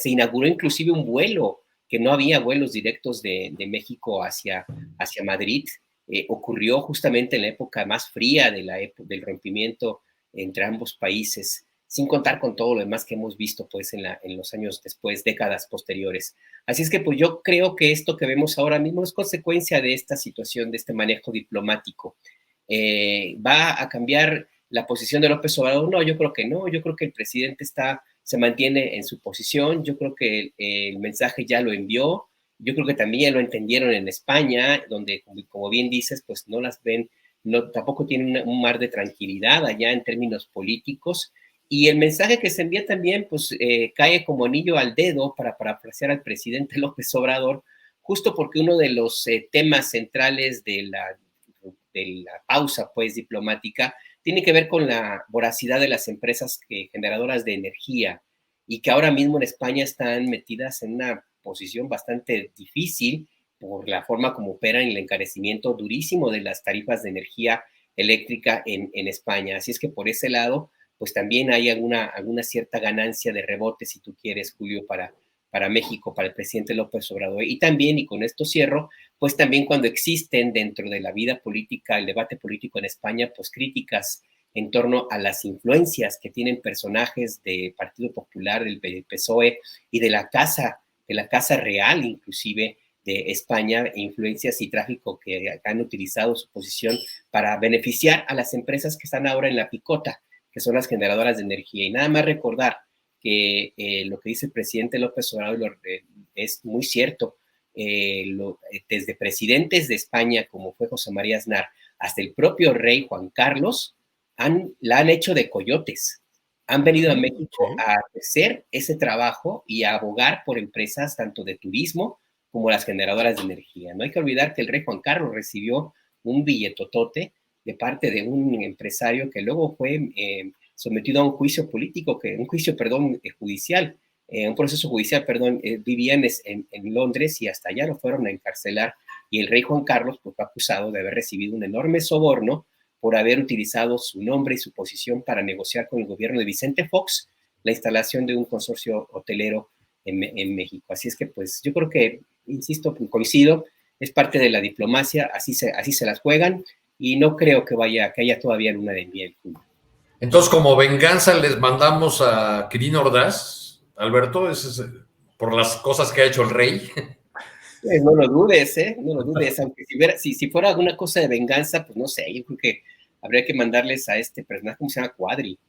inauguró inclusive un vuelo, que no había vuelos directos de México hacia Madrid. Ocurrió justamente en la época más fría del rompimiento entre ambos países, sin contar con todo lo demás que hemos visto pues en los años después, décadas posteriores. Así es que pues yo creo que esto que vemos ahora mismo es consecuencia de esta situación, de este manejo diplomático. ¿Va a cambiar la posición de López Obrador? No, yo creo que no. Yo creo que el presidente se mantiene en su posición. Yo creo que el mensaje ya lo envió. Yo creo que también lo entendieron en España, donde, como bien dices, pues no las ven, tampoco tienen un mar de tranquilidad allá en términos políticos. Y el mensaje que se envía también, pues cae como anillo al dedo, para parafrasear al presidente López Obrador, justo porque uno de los temas centrales de la pausa, pues, diplomática, tiene que ver con la voracidad de las empresas generadoras de energía, y que ahora mismo en España están metidas en una posición bastante difícil por la forma como operan y el encarecimiento durísimo de las tarifas de energía eléctrica en España. Así es que por ese lado, pues también hay alguna cierta ganancia de rebote, si tú quieres, Julio, para México, para el presidente López Obrador. Y también, y con esto cierro, pues también cuando existen dentro de la vida política, el debate político en España, pues críticas en torno a las influencias que tienen personajes del Partido Popular, del PSOE y de la Casa Real, inclusive, de España, influencias y tráfico que han utilizado su posición para beneficiar a las empresas que están ahora en la picota, que son las generadoras de energía. Y nada más recordar que lo que dice el presidente López Obrador es muy cierto. Desde presidentes de España, como fue José María Aznar, hasta el propio rey Juan Carlos, la han hecho de coyotes. Han venido a México a hacer ese trabajo y a abogar por empresas tanto de turismo como las generadoras de energía. No hay que olvidar que el rey Juan Carlos recibió un billetotote de parte de un empresario que luego fue sometido a un juicio judicial, un proceso judicial, vivía en Londres, y hasta allá lo fueron a encarcelar, y el rey Juan Carlos pues, fue acusado de haber recibido un enorme soborno por haber utilizado su nombre y su posición para negociar con el gobierno de Vicente Fox la instalación de un consorcio hotelero en México. Así es que pues yo creo que, insisto, coincido, es parte de la diplomacia, así se las juegan, y no creo que haya todavía luna de miel. Entonces, como venganza, les mandamos a Quirino Ordaz, Alberto, por las cosas que ha hecho el rey. Pues no lo dudes, ¿eh? No lo dudes, aunque si fuera alguna cosa de venganza, pues no sé, yo creo que habría que mandarles a este personaje, ¿cómo se llama? Cuadri.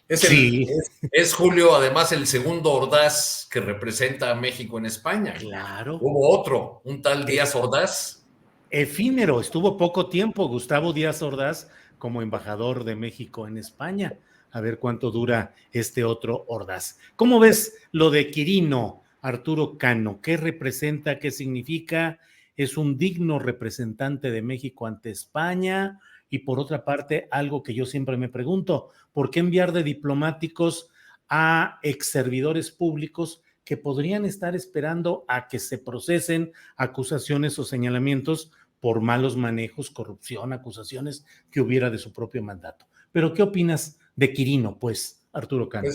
Es Julio, además, el segundo Ordaz que representa a México en España. Claro. Hubo otro, un tal Díaz Ordaz. Efímero, estuvo poco tiempo Gustavo Díaz Ordaz como embajador de México en España. A ver cuánto dura este otro Ordaz. ¿Cómo ves lo de Quirino, Arturo Cano? ¿Qué representa? ¿Qué significa? ¿Es un digno representante de México ante España? Y por otra parte, algo que yo siempre me pregunto, ¿por qué enviar de diplomáticos a exservidores públicos que podrían estar esperando a que se procesen acusaciones o señalamientos por malos manejos, corrupción, acusaciones que hubiera de su propio mandato? Pero, ¿qué opinas de Quirino, pues, Arturo Cano?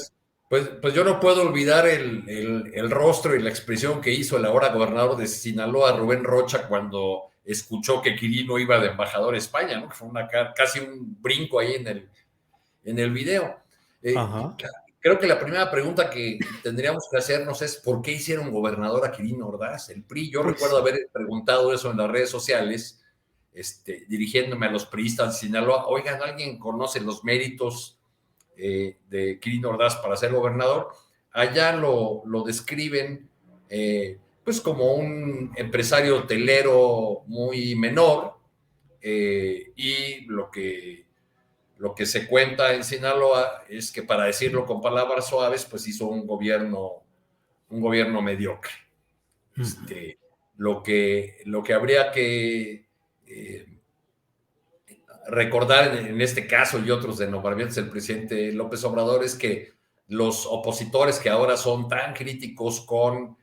Pues yo no puedo olvidar el rostro y la expresión que hizo el ahora gobernador de Sinaloa, Rubén Rocha, cuando escuchó que Quirino iba de embajador a España, ¿no? Que fue casi un brinco ahí en el video. Creo que la primera pregunta que tendríamos que hacernos es ¿por qué hicieron gobernador a Quirino Ordaz? El PRI, yo recuerdo haber preguntado eso en las redes sociales, dirigiéndome a los priistas de Sinaloa. Oigan, ¿alguien conoce los méritos de Quirino Ordaz para ser gobernador? Allá lo describen pues como un empresario hotelero muy menor, y lo que se cuenta en Sinaloa es que, para decirlo con palabras suaves, pues hizo un gobierno mediocre. Lo que habría que recordar en este caso y otros de nombramientos del presidente López Obrador es que los opositores que ahora son tan críticos con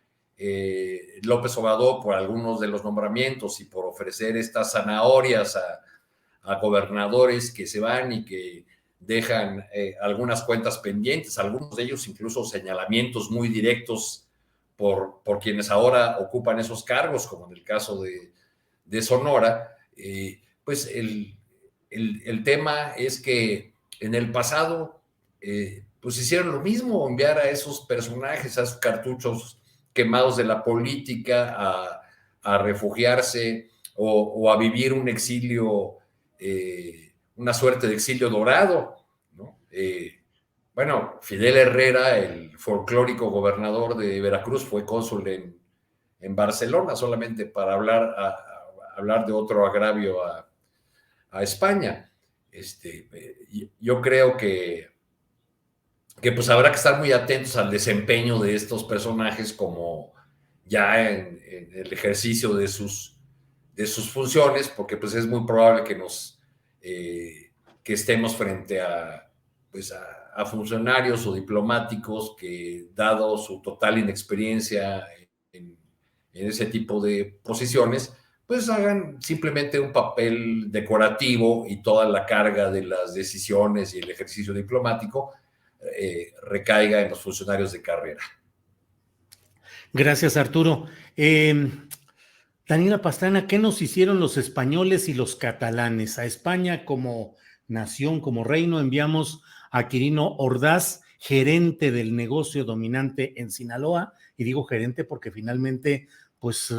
López Obrador por algunos de los nombramientos y por ofrecer estas zanahorias a gobernadores que se van y que dejan algunas cuentas pendientes, algunos de ellos incluso señalamientos muy directos por quienes ahora ocupan esos cargos, como en el caso de Sonora. Pues el tema es que en el pasado pues hicieron lo mismo, enviar a esos personajes, a esos cartuchos quemados de la política a refugiarse o a vivir un exilio, una suerte de exilio dorado, ¿no? Bueno, Fidel Herrera, el folclórico gobernador de Veracruz, fue cónsul en Barcelona solamente para hablar de otro agravio a España. Yo creo que pues habrá que estar muy atentos al desempeño de estos personajes, como ya en el ejercicio de sus funciones, porque pues es muy probable que estemos frente a funcionarios o diplomáticos que, dado su total inexperiencia en ese tipo de posiciones, pues hagan simplemente un papel decorativo y toda la carga de las decisiones y el ejercicio diplomático recaiga en los funcionarios de carrera. Gracias, Arturo. Daniela Pastrana, ¿qué nos hicieron los españoles y los catalanes? A España como nación, como reino, enviamos a Quirino Ordaz, gerente del negocio dominante en Sinaloa, y digo gerente porque finalmente, pues,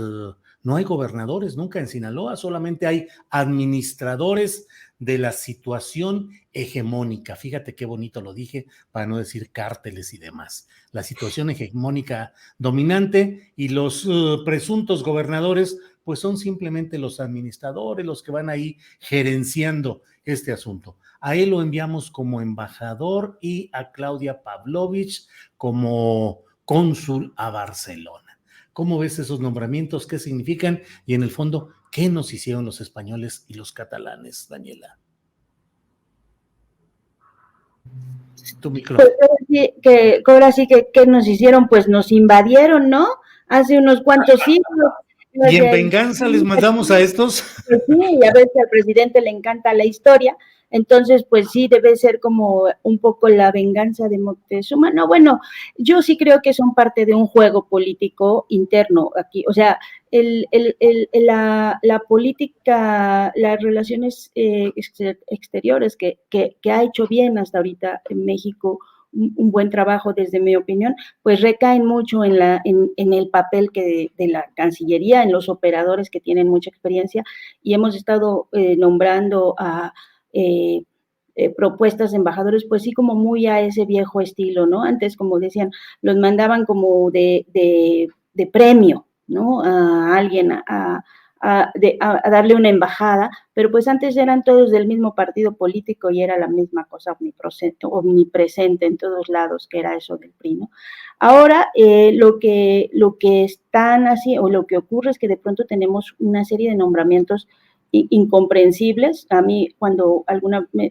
no hay gobernadores nunca en Sinaloa, solamente hay administradores de la situación hegemónica. Fíjate qué bonito lo dije, para no decir cárteles y demás. La situación hegemónica dominante, y los presuntos gobernadores, pues son simplemente los administradores, los que van ahí gerenciando este asunto. A él lo enviamos como embajador y a Claudia Pavlovich como cónsul a Barcelona. ¿Cómo ves esos nombramientos? ¿Qué significan? Y en el fondo, ¿qué nos hicieron los españoles y los catalanes, Daniela? Tu micrófono. Pues ahora sí que nos hicieron, pues nos invadieron, ¿no? Hace unos cuantos siglos. ¿Y en venganza les mandamos a estos? Pues sí, y a veces al presidente le encanta la historia. Entonces, pues sí, debe ser como un poco la venganza de Moctezuma. No, bueno, yo sí creo que son parte de un juego político interno aquí. O sea, la política, las relaciones exteriores que ha hecho bien hasta ahorita en México, un buen trabajo desde mi opinión, pues recaen mucho en el papel de la Cancillería, en los operadores que tienen mucha experiencia, y hemos estado nombrando a propuestas de embajadores, pues sí, como muy a ese viejo estilo, ¿no? Antes, como decían, los mandaban como de premio, ¿no? A alguien, a darle una embajada, pero pues antes eran todos del mismo partido político y era la misma cosa omnipresente en todos lados, que era eso del PRI, ¿no? Ahora, lo que están haciendo, o lo que ocurre es que de pronto tenemos una serie de nombramientos incomprensibles. A mí, cuando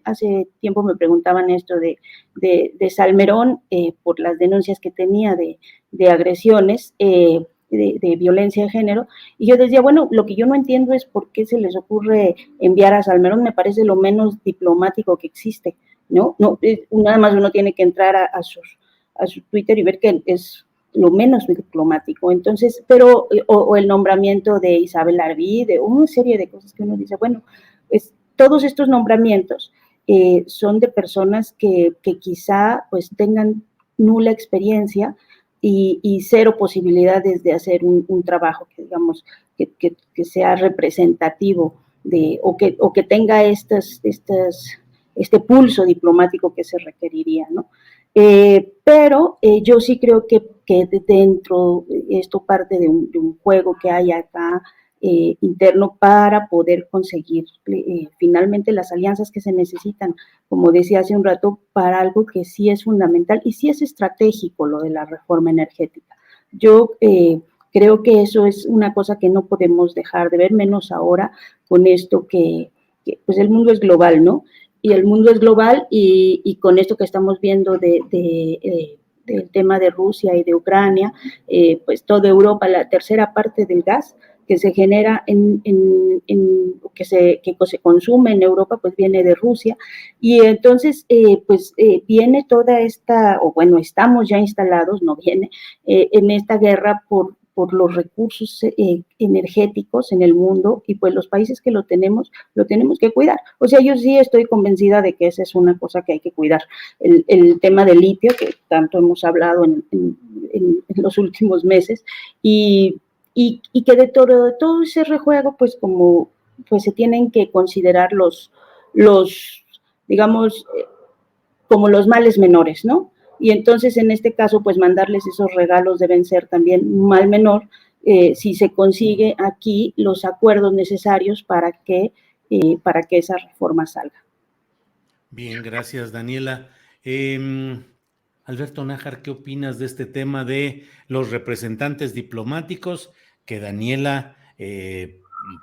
hace tiempo me preguntaban esto de Salmerón, por las denuncias que tenía de agresiones, de violencia de género, y yo decía, bueno, lo que yo no entiendo es por qué se les ocurre enviar a Salmerón. Me parece lo menos diplomático que existe, ¿no? Nada más uno tiene que entrar a su Twitter y ver que es lo menos diplomático. Entonces, pero, o el nombramiento de Isabel Arví, de una serie de cosas que uno dice, bueno, pues todos estos nombramientos son de personas que quizá pues tengan nula experiencia y cero posibilidades de hacer un trabajo que digamos que sea representativo o que tenga este pulso diplomático que se requeriría, ¿no? Pero yo sí creo que dentro, esto parte de un juego que hay acá interno para poder conseguir finalmente las alianzas que se necesitan, como decía hace un rato, para algo que sí es fundamental y sí es estratégico, lo de la reforma energética. Yo creo que eso es una cosa que no podemos dejar de ver, menos ahora con esto que pues el mundo es global, ¿no? Y el mundo es global y con esto que estamos viendo del tema de Rusia y de Ucrania, pues toda Europa, la tercera parte del gas que se genera que se consume en Europa, pues viene de Rusia, y entonces viene toda esta, o bueno, estamos ya instalados, no viene, en esta guerra por los recursos energéticos en el mundo, y pues los países que lo tenemos que cuidar. O sea, yo sí estoy convencida de que esa es una cosa que hay que cuidar. El tema del litio, que tanto hemos hablado en los últimos meses, y que de todo ese rejuego, pues pues se tienen que considerar los digamos, como los males menores, ¿no? Y entonces en este caso, pues mandarles esos regalos deben ser también un mal menor, si se consigue aquí los acuerdos necesarios para que esa reforma salga. Bien, gracias, Daniela. Alberto Nájar, ¿qué opinas de este tema de los representantes diplomáticos que Daniela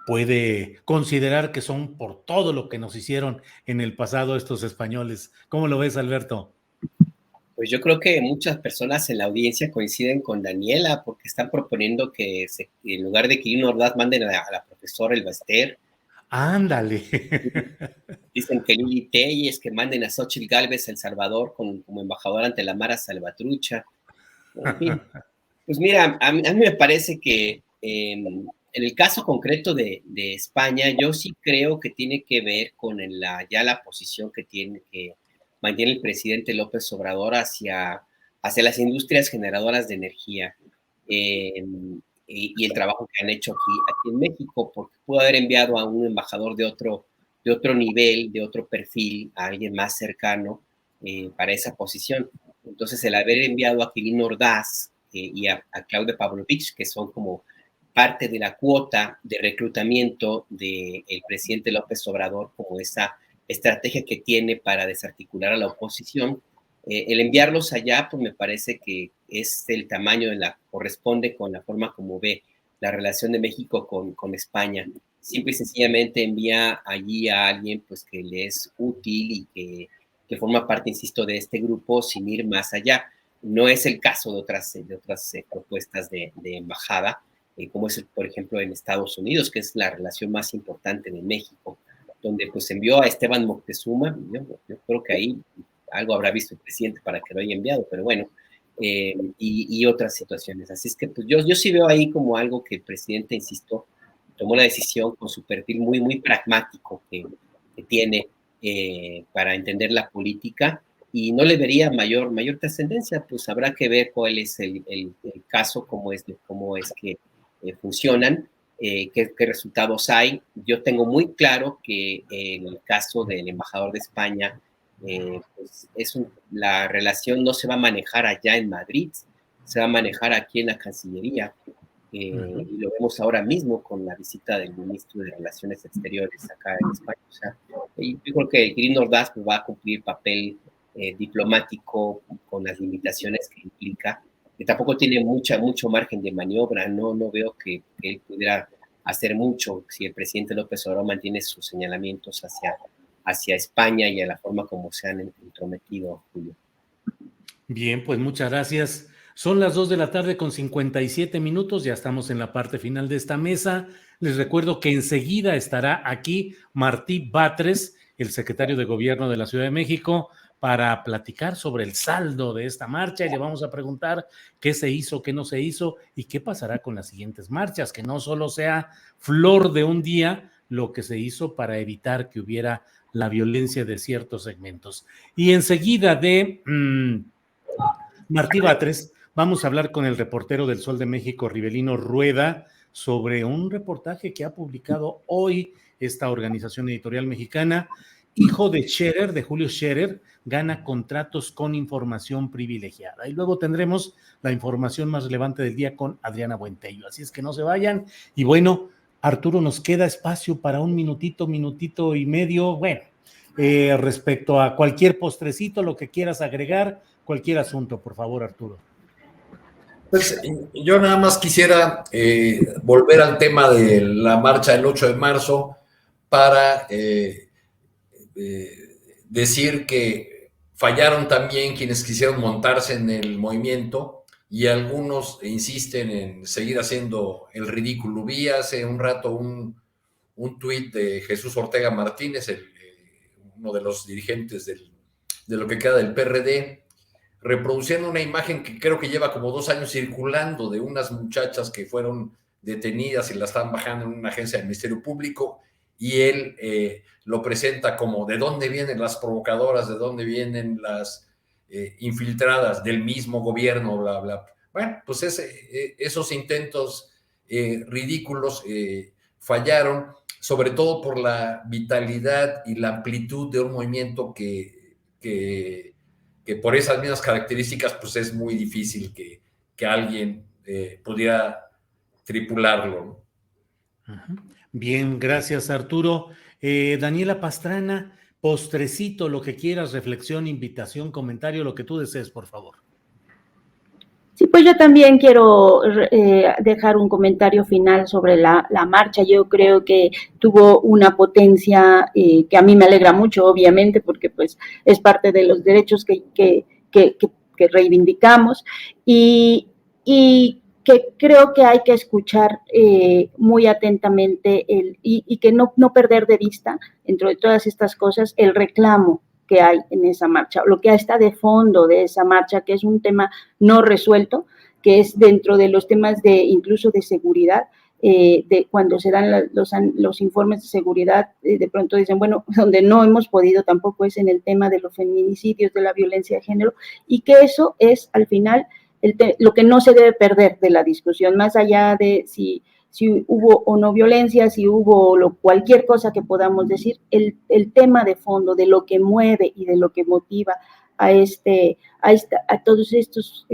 puede considerar que son por todo lo que nos hicieron en el pasado estos españoles? ¿Cómo lo ves, Alberto? Pues yo creo que muchas personas en la audiencia coinciden con Daniela porque están proponiendo que en lugar de que Irina Ordaz manden a la profesora Elbaster, ándale. Dicen que Lili Telles, que manden a Xochitl Gálvez a El Salvador como embajadora ante la Mara Salvatrucha. En fin, pues mira, a mí me parece que en el caso concreto de España, yo sí creo que tiene que ver con ya la posición que mantiene el presidente López Obrador hacia las industrias generadoras de energía y el trabajo que han hecho aquí en México, porque pudo haber enviado a un embajador de otro nivel, de otro perfil, a alguien más cercano para esa posición. Entonces, el haber enviado a Quirino Ordaz y a Claudia Pavlovich, que son como parte de la cuota de reclutamiento del presidente López Obrador, como esa estrategia que tiene para desarticular a la oposición, el enviarlos allá, pues me parece que es el tamaño corresponde con la forma como ve la relación de México con España. Simple y sencillamente envía allí a alguien pues que le es útil y que forma parte, insisto, de este grupo sin ir más allá. No es el caso de otras propuestas de embajada, como es, por ejemplo, en Estados Unidos, que es la relación más importante de México donde pues envió a Esteban Moctezuma. Yo creo que ahí algo habrá visto el presidente para que lo haya enviado, pero bueno, y otras situaciones. Así es que pues yo sí veo ahí como algo que el presidente, insisto, tomó la decisión con su perfil muy, muy pragmático que tiene para entender la política, y no le vería mayor trascendencia. Pues habrá que ver cuál es el caso, cómo es que funcionan, qué resultados hay. Yo tengo muy claro que en el caso del embajador de España, pues la relación no se va a manejar allá en Madrid, se va a manejar aquí en la Cancillería. Y lo vemos ahora mismo con la visita del ministro de Relaciones Exteriores acá en España. O sea, yo creo que Quirino Ordaz pues, va a cumplir papel diplomático con las limitaciones que implica, que tampoco tiene mucho margen de maniobra. No veo que él pudiera hacer mucho si el presidente López Obrador mantiene sus señalamientos hacia España y a la forma como se han entrometido, Julio. Bien, pues muchas gracias. Son las 2 de la tarde con 57 minutos, ya estamos en la parte final de esta mesa. Les recuerdo que enseguida estará aquí Martí Batres, el secretario de Gobierno de la Ciudad de México, para platicar sobre el saldo de esta marcha, y le vamos a preguntar qué se hizo, qué no se hizo y qué pasará con las siguientes marchas, que no solo sea flor de un día lo que se hizo para evitar que hubiera la violencia de ciertos segmentos. Y enseguida de Martí Batres, vamos a hablar con el reportero del Sol de México, Rivelino Rueda, sobre un reportaje que ha publicado hoy esta organización editorial mexicana. Hijo de Scherer, de Julio Scherer, gana contratos con información privilegiada. Y luego tendremos la información más relevante del día con Adriana Buentello. Así es que no se vayan. Y bueno, Arturo, nos queda espacio para un minutito y medio. Bueno, respecto a cualquier postrecito, lo que quieras agregar, cualquier asunto, por favor, Arturo. Pues yo nada más quisiera volver al tema de la marcha del 8 de marzo para decir que fallaron también quienes quisieron montarse en el movimiento, y algunos insisten en seguir haciendo el ridículo. Vi hace un rato un tuit de Jesús Ortega Martínez, uno de los dirigentes de lo que queda del PRD, reproduciendo una imagen que creo que lleva como 2 años circulando, de unas muchachas que fueron detenidas y la están bajando en una agencia del Ministerio Público, y él lo presenta como de dónde vienen las provocadoras, de dónde vienen las infiltradas del mismo gobierno, bla, bla. Bueno, pues esos intentos ridículos fallaron, sobre todo por la vitalidad y la amplitud de un movimiento que por esas mismas características pues es muy difícil que alguien pudiera tripularlo, ¿no? Bien, gracias, Arturo. Daniela Pastrana, postrecito, lo que quieras, reflexión, invitación, comentario, lo que tú desees, por favor. Sí, pues yo también quiero dejar un comentario final sobre la marcha. Yo creo que tuvo una potencia que a mí me alegra mucho, obviamente, porque pues es parte de los derechos que reivindicamos, y que creo que hay que escuchar muy atentamente y que no perder de vista, dentro de todas estas cosas, el reclamo que hay en esa marcha, lo que está de fondo de esa marcha, que es un tema no resuelto, que es dentro de los temas incluso de seguridad, de cuando se dan los informes de seguridad, de pronto dicen, bueno, donde no hemos podido tampoco es en el tema de los feminicidios, de la violencia de género, y que eso es al final lo que no se debe perder de la discusión, más allá de si hubo o no violencia, si hubo cualquier cosa que podamos decir, el tema de fondo de lo que mueve y de lo que motiva a todos estos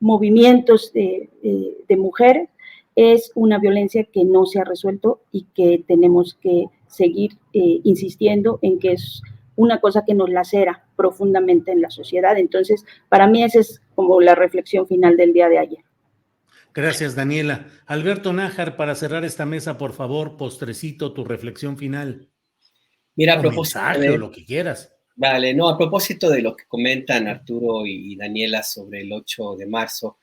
movimientos de mujeres es una violencia que no se ha resuelto y que tenemos que seguir insistiendo en que es una cosa que nos lacera profundamente en la sociedad. Entonces, para mí esa es como la reflexión final del día de ayer. Gracias, Daniela. Alberto Nájar, para cerrar esta mesa, por favor, postrecito, tu reflexión final. Mira, a propósito mensaje, o lo que quieras. Vale, no, a propósito de lo que comentan Arturo y Daniela sobre el 8 de marzo,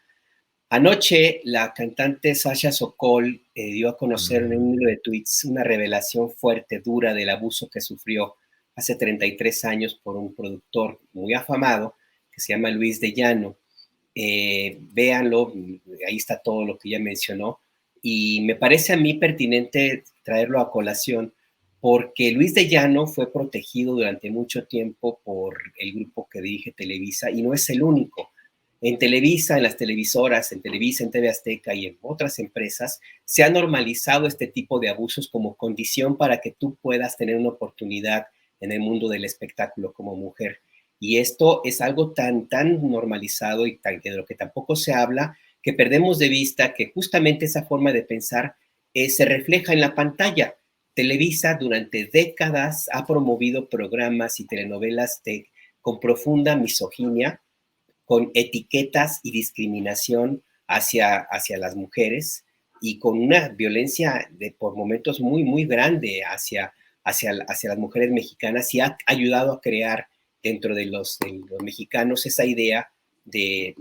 Anoche la cantante Sasha Sokol dio a conocer en un hilo de tweets una revelación fuerte, dura del abuso que sufrió hace 33 años por un productor muy afamado que se llama Luis de Llano. Véanlo, ahí está todo lo que ella mencionó, y me parece a mí pertinente traerlo a colación porque Luis de Llano fue protegido durante mucho tiempo por el grupo que dirige Televisa y no es el único. En Televisa, en las televisoras, en Televisa, en TV Azteca y en otras empresas, se ha normalizado este tipo de abusos como condición para que tú puedas tener una oportunidad en el mundo del espectáculo como mujer. Y esto es algo tan normalizado y de lo que tampoco se habla, que perdemos de vista que justamente esa forma de pensar se refleja en la pantalla. Televisa durante décadas ha promovido programas y telenovelas con profunda misoginia, con etiquetas y discriminación hacia las mujeres y con una violencia por momentos muy grande hacia las mujeres mexicanas, y ha ayudado a crear dentro de los mexicanos esa idea de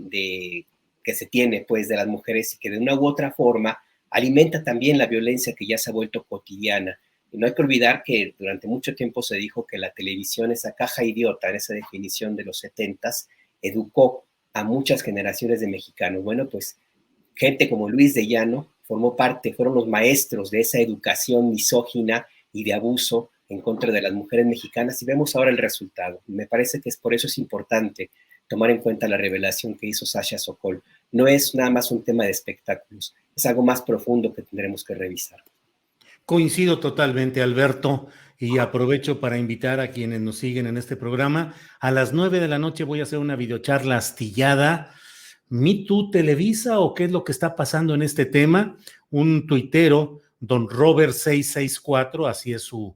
que se tiene pues de las mujeres y que de una u otra forma alimenta también la violencia que ya se ha vuelto cotidiana. Y no hay que olvidar que durante mucho tiempo se dijo que la televisión, esa caja idiota, en esa definición de los 70s, educó a muchas generaciones de mexicanos. Bueno, pues gente como Luis de Llano fueron los maestros de esa educación misógina y de abuso en contra de las mujeres mexicanas, y vemos ahora el resultado. Me parece que por eso es importante tomar en cuenta la revelación que hizo Sasha Sokol. No es nada más un tema de espectáculos, es algo más profundo que tendremos que revisar. Coincido totalmente, Alberto, y aprovecho para invitar a quienes nos siguen en este programa. A las 9 de la noche voy a hacer una videocharla astillada. ¿Me Too Televisa o qué es lo que está pasando en este tema? Un tuitero, don Robert664, así es su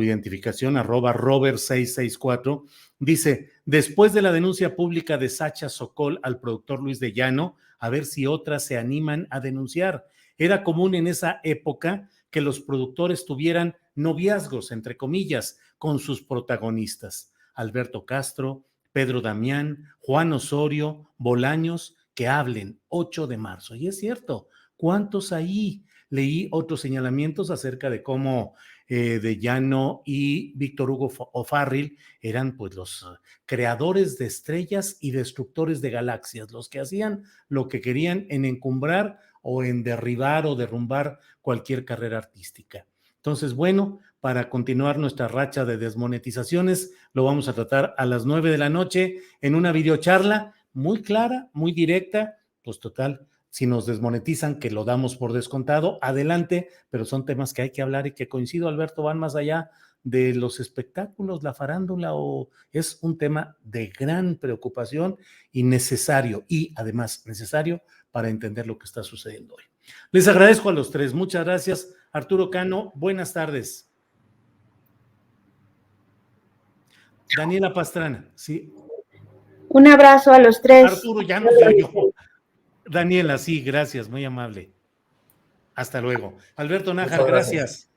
identificación, @Robert664, dice: después de la denuncia pública de Sasha Sokol al productor Luis de Llano, a ver si otras se animan a denunciar. Era común en esa época que los productores tuvieran noviazgos, entre comillas, con sus protagonistas. Alberto Castro, Pedro Damián, Juan Osorio, Bolaños, que hablen. 8 de marzo. Y es cierto, ¿cuántos ahí? Leí otros señalamientos acerca de cómo de Llano y Víctor Hugo O'Farrill eran pues los creadores de estrellas y destructores de galaxias, los que hacían lo que querían en encumbrar o en derribar o derrumbar cualquier carrera artística. Entonces, bueno, para continuar nuestra racha de desmonetizaciones, lo vamos a tratar a las 9 de la noche en una videocharla muy clara, muy directa. Pues total, si nos desmonetizan, que lo damos por descontado, adelante, pero son temas que hay que hablar y que coincido, Alberto, van más allá de los espectáculos, la farándula, o es un tema de gran preocupación y necesario, y además necesario para entender lo que está sucediendo hoy. Les agradezco a los tres. Muchas gracias. Arturo Cano, buenas tardes. Daniela Pastrana, sí. Un abrazo a los tres. Arturo ya no se oyó. Daniela, sí, gracias, muy amable. Hasta luego. Alberto Nájar, gracias.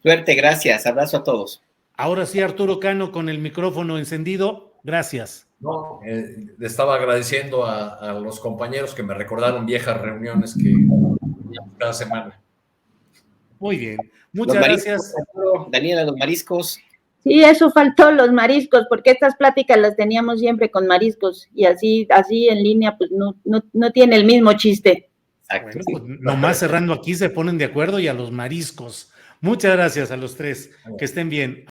Suerte, gracias. Abrazo a todos. Ahora sí, Arturo Cano con el micrófono encendido. Gracias. No, le estaba agradeciendo a los compañeros que me recordaron viejas reuniones que teníamos cada semana. Muy bien. Muchas gracias. Daniela, los mariscos. Sí, eso faltó, los mariscos, porque estas pláticas las teníamos siempre con mariscos y así en línea pues no tiene el mismo chiste. Bueno, pues nomás cerrando aquí se ponen de acuerdo y a los mariscos. Muchas gracias a los tres. Que estén bien.